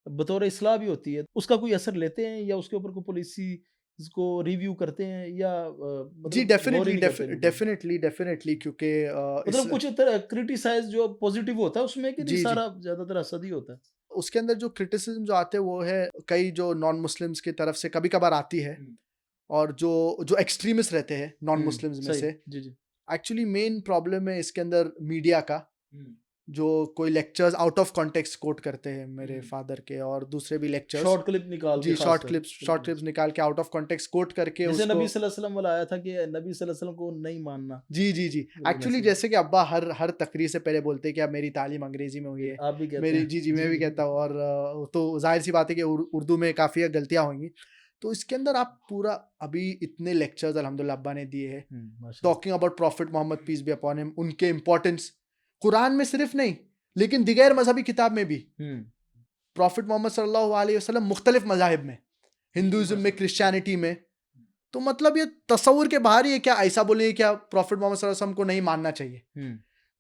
बतौर इस्लाह भी होती है, उसका कोई असर लेते हैं या उसके ऊपर कोई पॉलिसी इसको रिव्यू करते हैं या जी मतलब गौर ही डेफिनेटली नहीं करते इन पे? डेफिनेटली क्योंकि इस मतलब कुछ तरह क्रिटिसाइज़ जो पॉजिटिव होता है उसमें कि नहीं जी जी सारा ज़्यादातर असद ही होता है? उसके अंदर जो क्रिटिसिज्म जो आते हैं वो है कई जो नॉन मुस्लिम्स की तरफ से कभी कभार आती है हुँ। और जो जो एक्सट्रीमिस्ट रहते हैं नॉन मुस्लिम्स में सही। से जी, जी। एक्चुअली मेन प्रॉब्लम है इसके अंदर मीडिया का हुँ। जो कोई lectures out of context quote करते हैं मेरे हुँ। फादर के और दूसरे भी लेक्चर्स। शॉर्ट क्लिप निकाल के जी ख़ासकर। शॉर्ट बिल्कुल। क्लिप्स निकाल के आउट ऑफ कॉन्टेक्स्ट कोट करके जैसे उसको नबी सल्लल्लाहु अलैहि वसल्लम वाला आया था कि नबी सल्लल्लाहु अलैहि वसल्लम को नहीं मानना। जी बिल्कुल एक्चुअली ऐसे ही। जैसे कि अब्बा हर तकरीर से पहले बोलते हैं कि अब मेरी तालीम अंग्रेजी में हुई है। आप भी कहते मेरी हैं। जी मैं जी, भी जी। कहता हूँ और तो जाहिर सी बात है कि उर्दू में काफ़ी गलतियाँ होंगी। तो इसके अंदर आप पूरा अभी इतने लेक्चर्स अल्हम्दुलिल्लाह अब्बा ने दिए हैं माशाल्लाह। Talking about prophet Muhammad peace be upon him उनके इम्पोर्टेंस कुरान में सिर्फ नहीं लेकिन दिगैर मजहबी किताब में भी हुँ। प्रॉफिट मोहम्मद सल्लल्लाहु अलैहि वसल्लम मुख्तलिफ मज़ाहिब में जी, जी, हिंदुइज्म में माशाल्लाह। क्रिश्चियनिटी में तो मतलब ये तसव्वुर के बाहर ही है क्या ऐसा बोले क्या प्रॉफिट मोहम्मद सल्लल्लाहु अलैहि वसल्लम को नहीं मानना चाहिए। हुँ।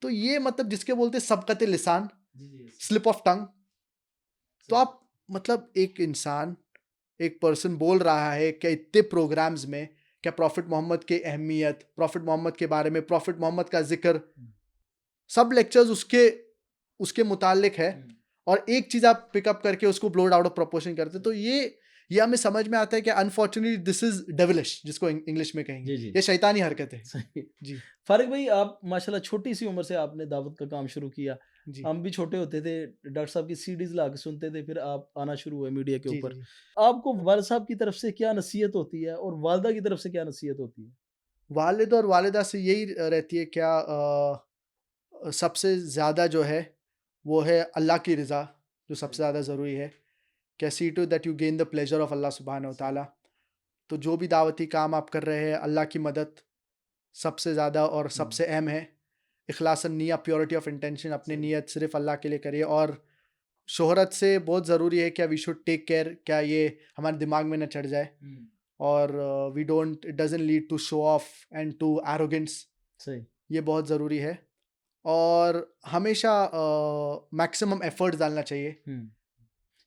तो ये मतलब जिसके बोलते हैं सबकत लिसान जी, जी। Slip of tongue. तो सही। आप मतलब एक इंसान एक पर्सन बोल रहा है कि इतने प्रोग्राम्स में क्या प्रॉफिट मोहम्मद की अहमियत प्रॉफिट मोहम्मद के बारे में प्रॉफिट मोहम्मद का जिक्र हुँ। सब लेक्चर्स उसके उसके मुतालिक है हुँ। और एक चीज आप पिकअप करके उसको ब्लोड आउट ऑफ प्रोपोर्शन करते तो ये हमें समझ में आता है कि अनफॉर्चुनेटली दिस इज डेविलिश जिसको इंग्लिश में कहेंगे जी, जी। ये शैतानी हरकत है। सही। जी फारिक भाई आप माशाल्लाह छोटी सी उम्र से आपने दावत का काम शुरू किया। जी हम भी छोटे होते थे, डॉक्टर साहब की सीडीज़ ला के सुनते थे, फिर आप आना शुरू हुए मीडिया के जी ऊपर। जी आपको वालिद साहब की तरफ से क्या नसीहत होती है और वालिदा की तरफ से क्या नसीहत होती है? वालिद और वालिदा से यही रहती है क्या सबसे ज़्यादा जो है वो है अल्लाह की रज़ा जो सबसे सही। ज़्यादा ज़रूरी है क्या see to that you gain the pleasure of Allah सुबहान व सही। ताला। तो जो भी दावती काम आप कर रहे हैं अल्लाह की मदद सबसे ज़्यादा और हुँ। सबसे अहम है। इखलासन निया प्योरिटी ऑफ इंटेंशन अपनी सही। नीयत सिर्फ अल्लाह के लिए करिए और शोहरत से बहुत ज़रूरी है क्या वी शुड टेक केयर क्या ये हमारे दिमाग में न चढ़ जाए हुँ। और we don't it doesn't lead to show off and to arrogance. सही। ये बहुत ज़रूरी है और हमेशा मैक्सिमम एफर्ट्स डालना चाहिए हुँ।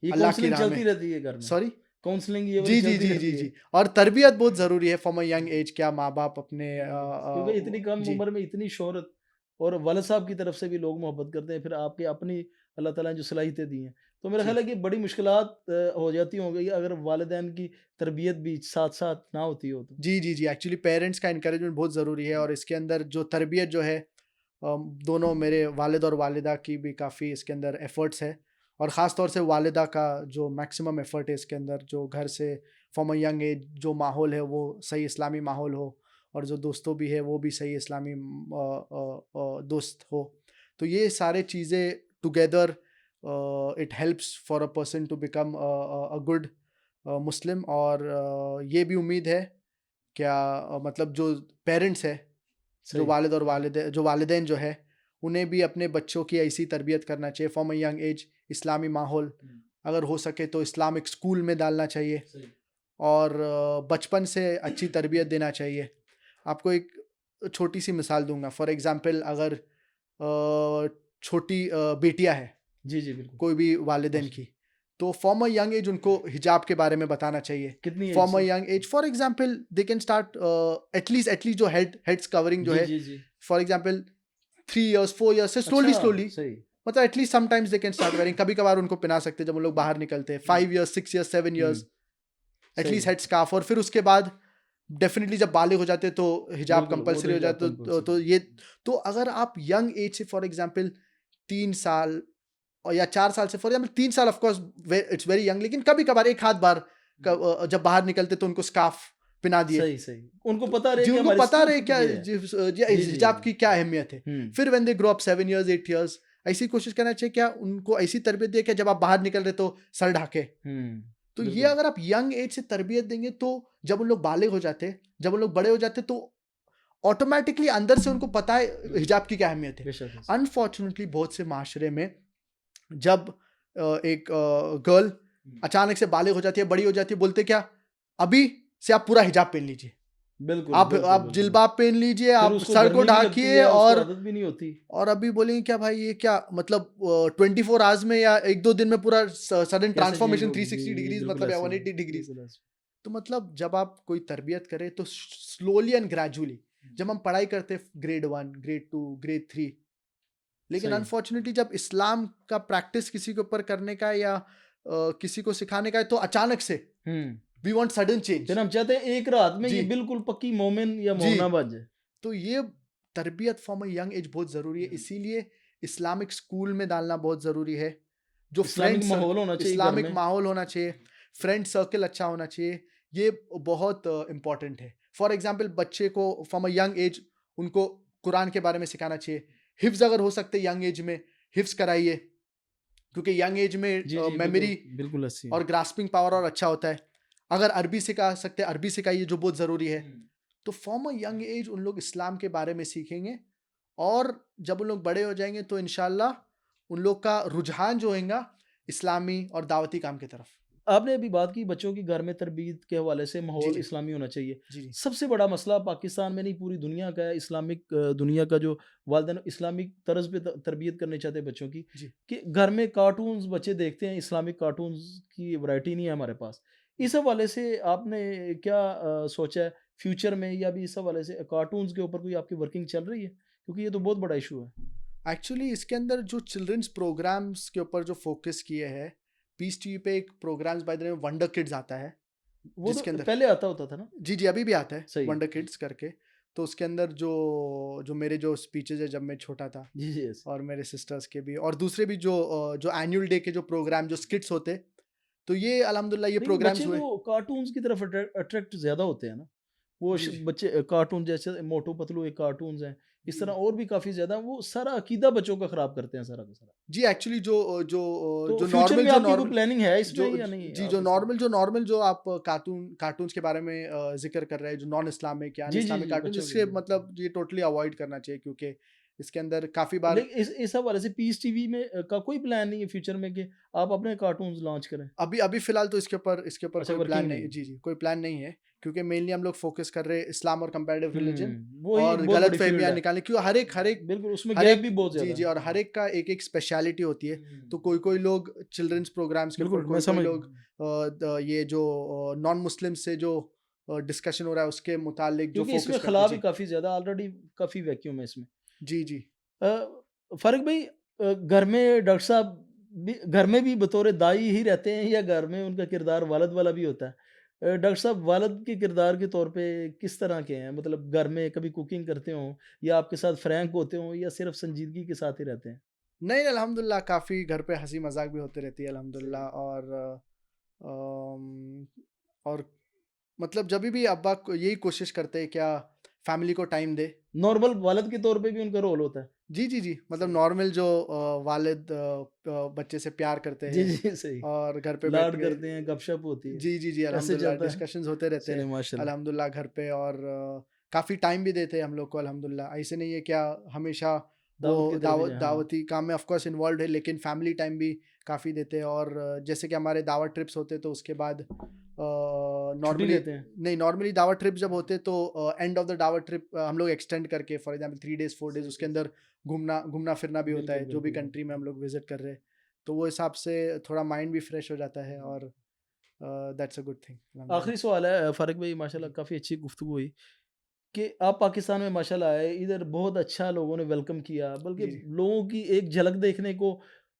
ये अल्लाह की काउंसलिंग राह में। चलती रहती है घर में। सॉरी काउंसलिंग ये वाली जी जी चलती जी जी रहती है। जी और तरबियत बहुत ज़रूरी है फ्रॉम अ यंग एज क्या माँ बाप अपने क्योंकि इतनी कम जी उम्र में इतनी शोहरत और वालिद साहब की तरफ से भी लोग मोहब्बत करते हैं, फिर आपके अपनी अल्लाह ताला ने जो सलाहियतें दी हैं। तो मेरा जी ख़्याल है कि बड़ी मुश्किलात हो जाती होंगी अगर वालिदैन की तरबियत भी साथ-साथ ना होती हो तो। जी जी जी एक्चुअली पेरेंट्स का इंकरेजमेंट बहुत ज़रूरी है, जी। और इसके अंदर जो तरबियत जो है दोनों मेरे वालिद और वालिदा की भी काफ़ी इसके अंदर एफ़र्ट्स है, और ख़ास तौर से वालिदा का जो मैक्सिमम एफ़र्ट है इसके अंदर, जो घर से फ्रॉम अ यंग एज जो माहौल है वो सही इस्लामी माहौल हो, और जो दोस्तों भी है वो भी सही इस्लामी दोस्त हो। तो ये सारे चीज़ें together it helps for a person to become a good Muslim. और ये भी उम्मीद है क्या मतलब जो पेरेंट्स है, जो सही। वालिद और जो वालिदैन जो है, उन्हें भी अपने बच्चों की ऐसी तरबियत करना चाहिए फ्रॉम अ यंग एज। इस्लामी माहौल हुँ। अगर हो सके तो इस्लामिक स्कूल में डालना चाहिए, सही। और बचपन से अच्छी तरबियत देना चाहिए। आपको एक छोटी सी मिसाल दूंगा, फॉर एग्जांपल अगर छोटी बेटियां हैं जी, जी, बिल्कुल। कोई भी वालिदैन माशा की, तो फ्रॉम अ यंग एज उनको हिजाब के बारे में बताना चाहिए। कितनी एज फ्रॉम अ से? Young age for example they can start at least जो हेड्स कवरिंग जो जी, है, जी, जी। फॉर एग्जांपल 3 इयर्स 4 इयर्स से अच्छा, स्लोली सही। मतलब at least sometimes they can start wearing, कभी कभार उनको पहना सकते हैं जब वो लोग बाहर निकलते हैं, हुँ, 5 इयर्स 6 इयर्स 7 इयर्स हुँ, एटलीस्ट सही। Head scarf. और फिर उसके बाद डेफिनेटली जब बालिग हो जाते हैं तो हिजाब बिल्कुल, वो तो कंपलसरी हो हिजाब जाता है, कंपल्सरी तो है। ये तो अगर आप यंग एज से फॉर एग्जांपल 3 साल और या 4 साल से, फॉर एग्जांपल 3 साल of course it's very young, लेकिन कभी कभार एक हाथ बार हुँ। जब बाहर निकलते तो उनको स्कार्फ पहना दिए, सही, सही। उनको तो पता रहे जी कि उनको हमारी पता रहे स्किल्स क्या ये है। जी, जी, हिजाब जी। की क्या अहमियत है। हुँ, फिर when they grow up 7 years 8 years, ऐसी कोशिश करना चाहिए क्या उनको ऐसी तरबियत दिए कि जब आप बाहर निकल रहे तो सर ढाके। हुँ, तो ये बिल्कुल। अगर आप यंग एज से तरबियत देंगे तो जब उन लोग बालिग हो जाते, जब उन लोग बड़े हो जाते, तो ऑटोमेटिकली अंदर से उनको पता है हिजाब की क्या अहमियत है। बेशक है। अनफॉर्चुनेटली बहुत से माशरे में जब एक गर्ल हुँ, अचानक से बालिग हो जाती है, बड़ी हो जाती है, बोलते क्या, अभी से आप पूरा हिजाब पहन लीजिए, बिल्कुल, बिल्कुल, आप बिल्कुल। जिल्बाब पहन लीजिए, फिर आप उसको सर को गर्मी भी लगती ढाकिए, है, उसको आदत भी नहीं होती। और अभी बोलेंगे क्या भाई ये क्या मतलब 24 आवर्स में या 1-2 दिन में पूरा सडन कैसे चेंज ट्रांसफॉर्मेशन होगी? जी, 360 जी, डिग्रीज बिल्कुल मतलब या ऐसे ही, 180 डिग्रीज। बिल्कुल ऐसे। तो मतलब जब आप कोई तरबियत करें तो स्लोली एंड ग्रेजुअली, हुँ, जब हम पढ़ाई करते हैं ग्रेड 1 ग्रेड 2 ग्रेड 3, लेकिन सही। अनफॉर्चुनेटली जब इस्लाम का प्रैक्टिस किसी के ऊपर करने का या किसी को सिखाने का है तो अचानक से हुँ, वी वांट सडन चेंज। फिर हम चाहते हैं एक रात में ये जी बिल्कुल पक्की मोमिन या जी मोमना बन जाए। तो ये तरबियत फ्रॉम अ यंग एज बहुत ज़रूरी है, हुँ, इसीलिए इस्लामिक स्कूल में डालना बहुत ज़रूरी है। जो इस्लामिक माहौल होना चाहिए घर इस्लामिक में। माहौल होना चाहिए, फ्रेंड सर्कल अच्छा होना चाहिए, ये बहुत इम्पोर्टेंट है। फॉर एग्जांपल बच्चे को फ्रॉम अ यंग एज उनको कुरान के बारे में सिखाना चाहिए। हिफ्ज़ अगर हो सकते यंग एज में हिफ्ज़ कराइए, क्योंकि यंग एज में जी, जी, बिल्कुल, मेमोरी बिल्कुल ऐसी है। और ग्रास्पिंग पावर और अच्छा होता है। अगर अरबी सिखा सकते हैं, अरबी सिखाइए जो बहुत ज़रूरी है। हुँ, तो फ्रॉम अ यंग एज उन लोग इस्लाम के बारे में सीखेंगे, और जब उन लोग बड़े हो जाएँगे तो इंशाल्लाह उन लोग का रुझान जो होएगा इस्लामी और दावती काम की तरफ। आपने अभी बात की बच्चों की घर में तरबियत के हवाले से जी, माहौल जी। इस्लामी होना चाहिए। जी, जी। सबसे बड़ा मसला पाकिस्तान में नहीं पूरी दुनिया का है, इस्लामिक दुनिया का जो वालिदैन इस्लामिक तर्ज पे तरबियत करना चाहते हैं बच्चों की, जी। कि घर में कार्टून्स बच्चे देखते हैं, इस्लामिक कार्टून्स की वैरायटी नहीं है हमारे पास। इस हवाले से आपने क्या सोचा है फ्यूचर में, या भी इस हवाले से कार्टून्स के ऊपर कोई आपकी वर्किंग चल रही है? क्योंकि ये तो बहुत बड़ा इशू है। एक्चुअली इसके अंदर जो चिल्ड्रंस प्रोग्राम्स के ऊपर जो फ़ोकस किए हैं, पीस टीवी पे एक programmes by the name wonder kids आता है, वो तो जिसके अंदर पहले आता होता था ना? जी, जी, अभी भी आता है सही। वंडर किड्स करके। तो उसके अंदर जो जो मेरे जो स्पीचेज़ है जब मैं छोटा था, जी, जी, यस। और मेरे सिस्टर्स के भी और दूसरे भी जो एनुअल डे के जो प्रोग्राम जो स्किट्स होते, तो ये अल्हम्दुलिल्लाह ये लेकिन बच्चे प्रोग्राम्स हुए। तो कार्टून्स की तरफ अट्रैक्ट ज़्यादा होते हैं ना। वो जी, जी। बच्चे कार्टून जैसे मोटू पतलू एक कार्टून्स हैं, इस जी, तरह जी। और भी काफ़ी ज़्यादा वो सारा अकीदा बच्चों का ख़राब करते हैं सारा का सारा। जी, एक्चुअली तो जो फ्यूचर में आपकी कोई नॉर्मल प्लानिंग है जो इसमें या नहीं जी, आप इसमें? जो नॉर्मल जो आप कार्टून्स के बारे में ज़िक्र कर रहे हैं, जो नॉन इस्लामिक या अन जी, जी, इस्लामिक जी, कार्टून्स, बच्चों के इससे लिए। मतलब ये टोटली अवॉइड करना चाहिए, क्योंकि इसके अंदर काफ़ी बार लेकिन इस हवाले से पीस टीवी में का कोई प्लान नहीं है फ्यूचर में कि आप अपने कार्टून्स लॉन्च करें? अभी अभी फ़िलहाल तो इसके ऊपर अच्छा, कोई प्लान वर्किंग नहीं नहीं, है। जी, जी, कोई प्लान नहीं है, क्योंकि मेनली हम लोग फ़ोकस कर रहे हैं इस्लाम और कंपैरेटिव रिलिजन, वही एक और बहुत बड़ी फ़ील्ड गलतफ़हमियाँ है। निकालने, क्यों बिल्कुल, उसमें गैप भी बहुत जी, ज़्यादा जी, है। और हर एक का एक-एक स्पेशलिटी होती है। तो हुँ। कोई-कोई लोग चिल्ड्रंस प्रोग्राम्स के ऊपर, बिल्कुल, मैं कोई-कोई समझ लोग ये जो नॉन मुस्लिम से जो डिस्कशन हो रहा है उसके मुतालिक जो क्योंकि फ़ोकस इसमें करते हैं। खला भी जी। काफ़ी ज़्यादा ऑलरेडी काफ़ी वैक्यूम है इसमें। जी, जी। फारूक भाई, घर में डॉक्टर साहब भी घर में भी बतौर दाई ही रहते हैं या घर में उनका किरदार वालिद वाला भी होता है? डॉक्टर साहब वालिद के किरदार के तौर पे किस तरह के हैं? मतलब घर में कभी कुकिंग करते हों या आपके साथ फ्रैंक होते हों या सिर्फ़ संजीदगी के साथ ही रहते हैं? नहीं, अल्हम्दुलिल्लाह काफ़ी घर पे हँसी मज़ाक भी होती रहती है सही अल्हम्दुलिल्लाह। है। अम, और मतलब जभी भी अब्बा को यही कोशिश करते हैं क्या फैमिली को टाइम दे। नॉर्मल वालिद के तौर पे भी उनका रोल होता है? जी, जी, जी। मतलब सही। नॉर्मल जो वालिद बच्चे से प्यार करते जी, हैं जी, सही। और घर पे बैठ लाड के करते हैं, गपशप होती है। जी, जी, जी, ऐसे अल्हम्दुलिल्लाह चलता है? डिस्कशंस होते रहते चलिए हैं माशाल्लाह। अल्हम्दुलिल्लाह घर पे। और काफ़ी टाइम भी देते हैं हम लोग को अल्हम्दुलिल्लाह। ऐसे नहीं है क्या हमेशा वो दावत की तरफ ही जाएँ, हाँ। दावती काम में ऑफ कोर्स इन्वॉल्वड है, लेकिन फैमिली टाइम भी काफ़ी देते हैं। और जैसे कि हमारे दावत ट्रिप्स होते हैं तो उसके बाद छुट्टी नॉर्मली लेते हैं? नहीं, नॉर्मली दावत ट्रिप जब होते हैं तो एंड ऑफ द दावत ट्रिप हम लोग एक्सटेंड करके फॉर एग्जांपल 3 डेज़ 4 डेज़ सही, उसके सही, अंदर सही। घूमना फिरना भी होता बिल्कुल, है, जो भी बिल्कुल, कंट्री में बिल्कुल। हम लोग विज़िट कर रहे हैं। तो वो हिसाब से थोड़ा माइंड भी फ्रेश हो जाता है। हुँ। और दैट्स अ गुड थिंग आखिरी अल्हम्दुलिल्लाह। सवाल है फ़ारिक भाई माशाल्लाह जी, काफ़ी अच्छी गुफ्तगू हुई कि आप पाकिस्तान में माशाल्लाह आए, इधर बहुत अच्छा लोगों ने वेलकम किया, बल्कि जी, जी, लोगों की एक झलक देखने को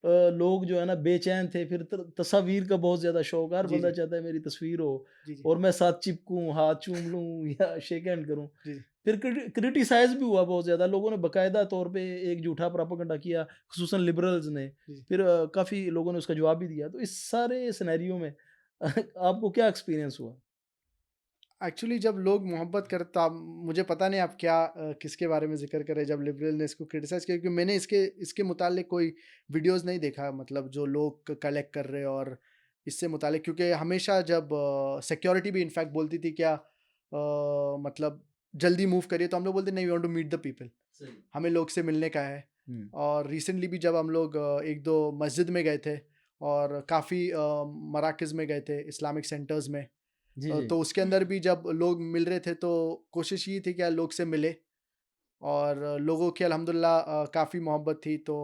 लोग जो है ना बेचैन थे, फिर तस्वीर का बहुत ज़्यादा शौक, हर जी, बंदा जी, चाहता है मेरी तस्वीर हो जी, जी, और मैं साथ चिपकूँ, हाथ चूम लूँ या शेक हैंड करूँ। जी, जी, फिर क्रिटिसाइज़ भी हुआ बहुत ज़्यादा, लोगों ने बाकायदा तौर पे एक झूठा प्रोपेगेंडा किया, खुसूसन लिबरल्स ने। जी। फिर काफ़ी लोगों ने उसका जवाब भी दिया। तो इस सारे सिनेरियो में आपको क्या एक्सपीरियंस हुआ? एक्चुअली जब लोग मोहब्बत करते, अब मुझे पता नहीं आप क्या किसके बारे में ज़िक्र कर रहे हैं जब लिबरल ने इसको क्रिटिसाइज़ किया, क्योंकि मैंने इसके इसके मुतालिक कोई वीडियोज़ नहीं देखा, मतलब जो लोग कलेक्ट कर रहे हैं और इससे मुतालिक। क्योंकि हमेशा जब सिक्योरिटी भी इनफैक्ट बोलती थी क्या मतलब जल्दी मूव करिए, तो हम लोग बोलते नहीं, we want to meet the people, सही। हमें लोग से मिलने का है। हुँ। और रिसेंटली भी जब हम लोग 1-2 मस्जिद में गए थे और काफ़ी मराकज़ में गए थे, इस्लामिक सेंटर्स में। जी, जी। तो उसके अंदर भी जब लोग मिल रहे थे तो कोशिश ये थी कि यार लोग से मिले। और लोगों की अल्हम्दुलिल्लाह काफ़ी मोहब्बत थी, तो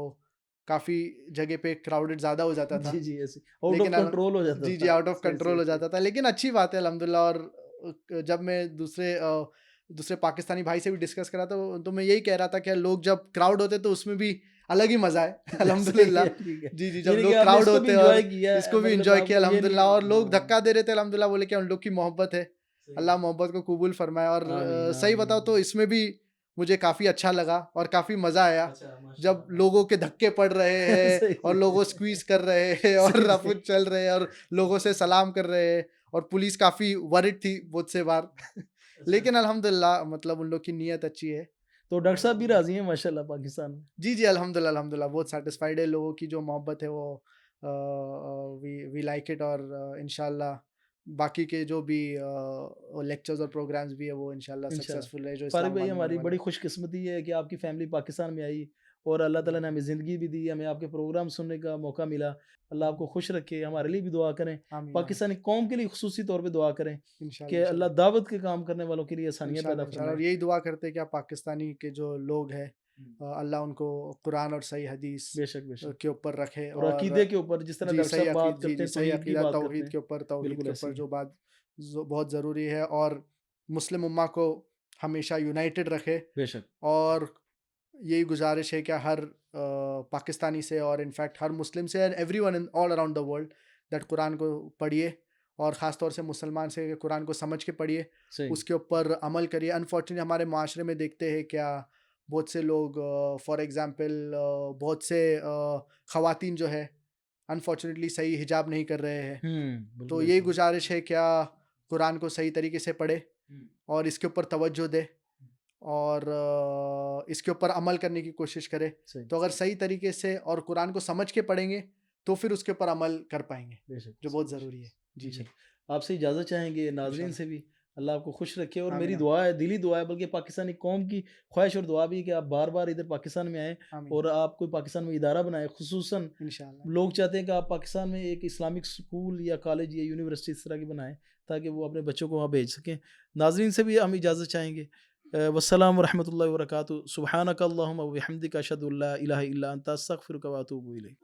काफ़ी जगह पे क्राउडेड ज़्यादा हो जाता था। जी, जी, ऐसे आउट ऑफ लेकिन कंट्रोल हो जाता जी, जी, था। आउट ऑफ सही, कंट्रोल सही, हो सही। जाता था, लेकिन अच्छी बात है अल्हम्दुलिल्लाह। और जब मैं दूसरे पाकिस्तानी भाई से भी डिस्कस करा तो मैं यही कह रहा था कि यार लोग जब क्राउड होते हैं तो उसमें भी अलग ही मज़ा है सही अल्हम्दुलिल्लाह। है, ठीक है। जी, जी, जब यानी कि लोग आपने क्राउड इसको भी होते हैं एन्जॉय और किया इसको भी मतलब एन्जॉय किया आपको ये नहीं अल्हम्दुलिल्लाह। और लोग हाँ, धक्का दे रहे थे अल्हम्दुलिल्लाह, बोले कि उन लोग की मोहब्बत है। सही अल्लाह है। मोहब्बत को कबूल फरमाए। और आमीन, सही आमीन। बताऊँ तो इसमें भी मुझे काफ़ी अच्छा लगा और काफ़ी मज़ा आया। अच्छा, जब माशाल्लाह, लोगों के माशाल्लाह। धक्के पड़ रहे हैं सही, और सही। लोगों स्क्वीज़ कर रहे हैं और सही, रफ़ू सही। चल रहे हैं और लोगों से सलाम कर रहे हैं। और पुलिस काफ़ी वरिड थी बहुत से बार। अच्छा। लेकिन अल्हम्दुलिल्लाह मतलब उन लोग की नीयत अच्छी है। तो डॉक्टर साहब भी और राज़ी हैं माशाल्लाह पाकिस्तान में? जी, जी, अल्हम्दुलिल्लाह, अल्हम्दुलिल्लाह बहुत सैटिस्फाइड है। लोगों की जो मोहब्बत है वो वी लाइक इट। और इंशाअल्लाह बाकी के जो भी लेक्चर्स और प्रोग्राम्स भी है वो इंशाअल्लाह इंशाल्लाह। सक्सेसफुल रहे जो फ़ारिक भाई इस्लामाबाद में होने हमारी वाला बड़ी है। खुशकिस्मती है कि आपकी फ़ैमिली पाकिस्तान में आई और अल्लाह ताला ने हमें ज़िंदगी भी दी, हमें आपके प्रोग्राम सुनने का मौका मिला। अल्लाह आपको खुश रखे, हमारे लिए भी दुआ करें। आमीन, आमीन। पाकिस्तानी कौम के लिए ख़ुसूसी तौर पे दुआ करें कि इंशाल्लाह, अल्लाह इंशाल्लाह। दावत के काम करने वालों के लिए आसानियाँ पैदा इंशाल्लाह, इंशाल्लाह। फ़रमाए। और यही दुआ करते हैं कि आप पाकिस्तानी के जो लोग हैं हुँ। अल्लाह उनको कुरान और सही हदीस बेशक, बेशक। के ऊपर रखे। और और अकीदे के ऊपर जिस तरह जी, डॉक्टर साहब बात जी, करते जी, हैं, सही तौहीद की अकीदा बात करते तौहीद हैं, तौहीद बिल्कुल के ऐसे ऊपर ही है। जो बात बहुत ज़रूरी है। और मुस्लिम उम्मा को हमेशा यूनाइटेड रखे। बेशक। और यही गुज़ारिश है कि हर पाकिस्तानी से और इनफैक्ट हर मुस्लिम से and everyone in all around the world that Quran को पढ़िए। और ख़ास तौर से मुसलमान से कुरान को समझ के पढ़िए, सही। उसके ऊपर अमल करिए। अनफॉर्चुनेटली हमारे माशरे में देखते हैं क्या बहुत से लोग फॉर एग्ज़ाम्पल बहुत से ख़वातीन जो है अनफॉर्चुनेटली सही हिजाब नहीं कर रहे हैं। हुँ, तो बिल्कुल यही ऐसे ही है। गुज़ारिश है क्या कुरान को सही तरीके से पढ़े हुँ। और इसके ऊपर तवज्जो दे और इसके ऊपर अमल करने की कोशिश करें। सही, तो अगर सही तरीके से और कुरान को समझ के पढ़ेंगे, तो फिर उसके ऊपर अमल कर पाएँगे, बेशक, जो बहुत ज़रूरी है। जी, बेशक। जी। आपसे इजाज़त चाहेंगे, नाज़रीन इंशाल्लाह। से भी। अल्लाह आपको खुश रखे और आमीन, मेरी आमीन। दुआ है, दिली दुआ है बल्कि पाकिस्तानी कौम की ख़्वाहिश और दुआ भी है कि आप बार-बार इधर पाकिस्तान में आएँ आमीन। और आप कोई पाकिस्तान में इदारा बनाएँ। ख़ुसूसन इंशाल्लाह। लोग चाहते हैं कि आप पाकिस्तान में एक इस्लामिक स्कूल या कॉलेज या यूनिवर्सिटी इस तरह की बनाएँ, ताकि वो अपने बच्चों को वहाँ भेज सकें। नाज़रीन से भी हम इजाज़त चाहेंगे। वस्सलाम व रहमतुल्लाहि व बरकातुहू। सुब्हानक अल्लाहुम्मा व बिहम्दिका अशहदु अल्ला इलाहा इल्ला अंता अस्तगफिरुका व अतूबु इलैक।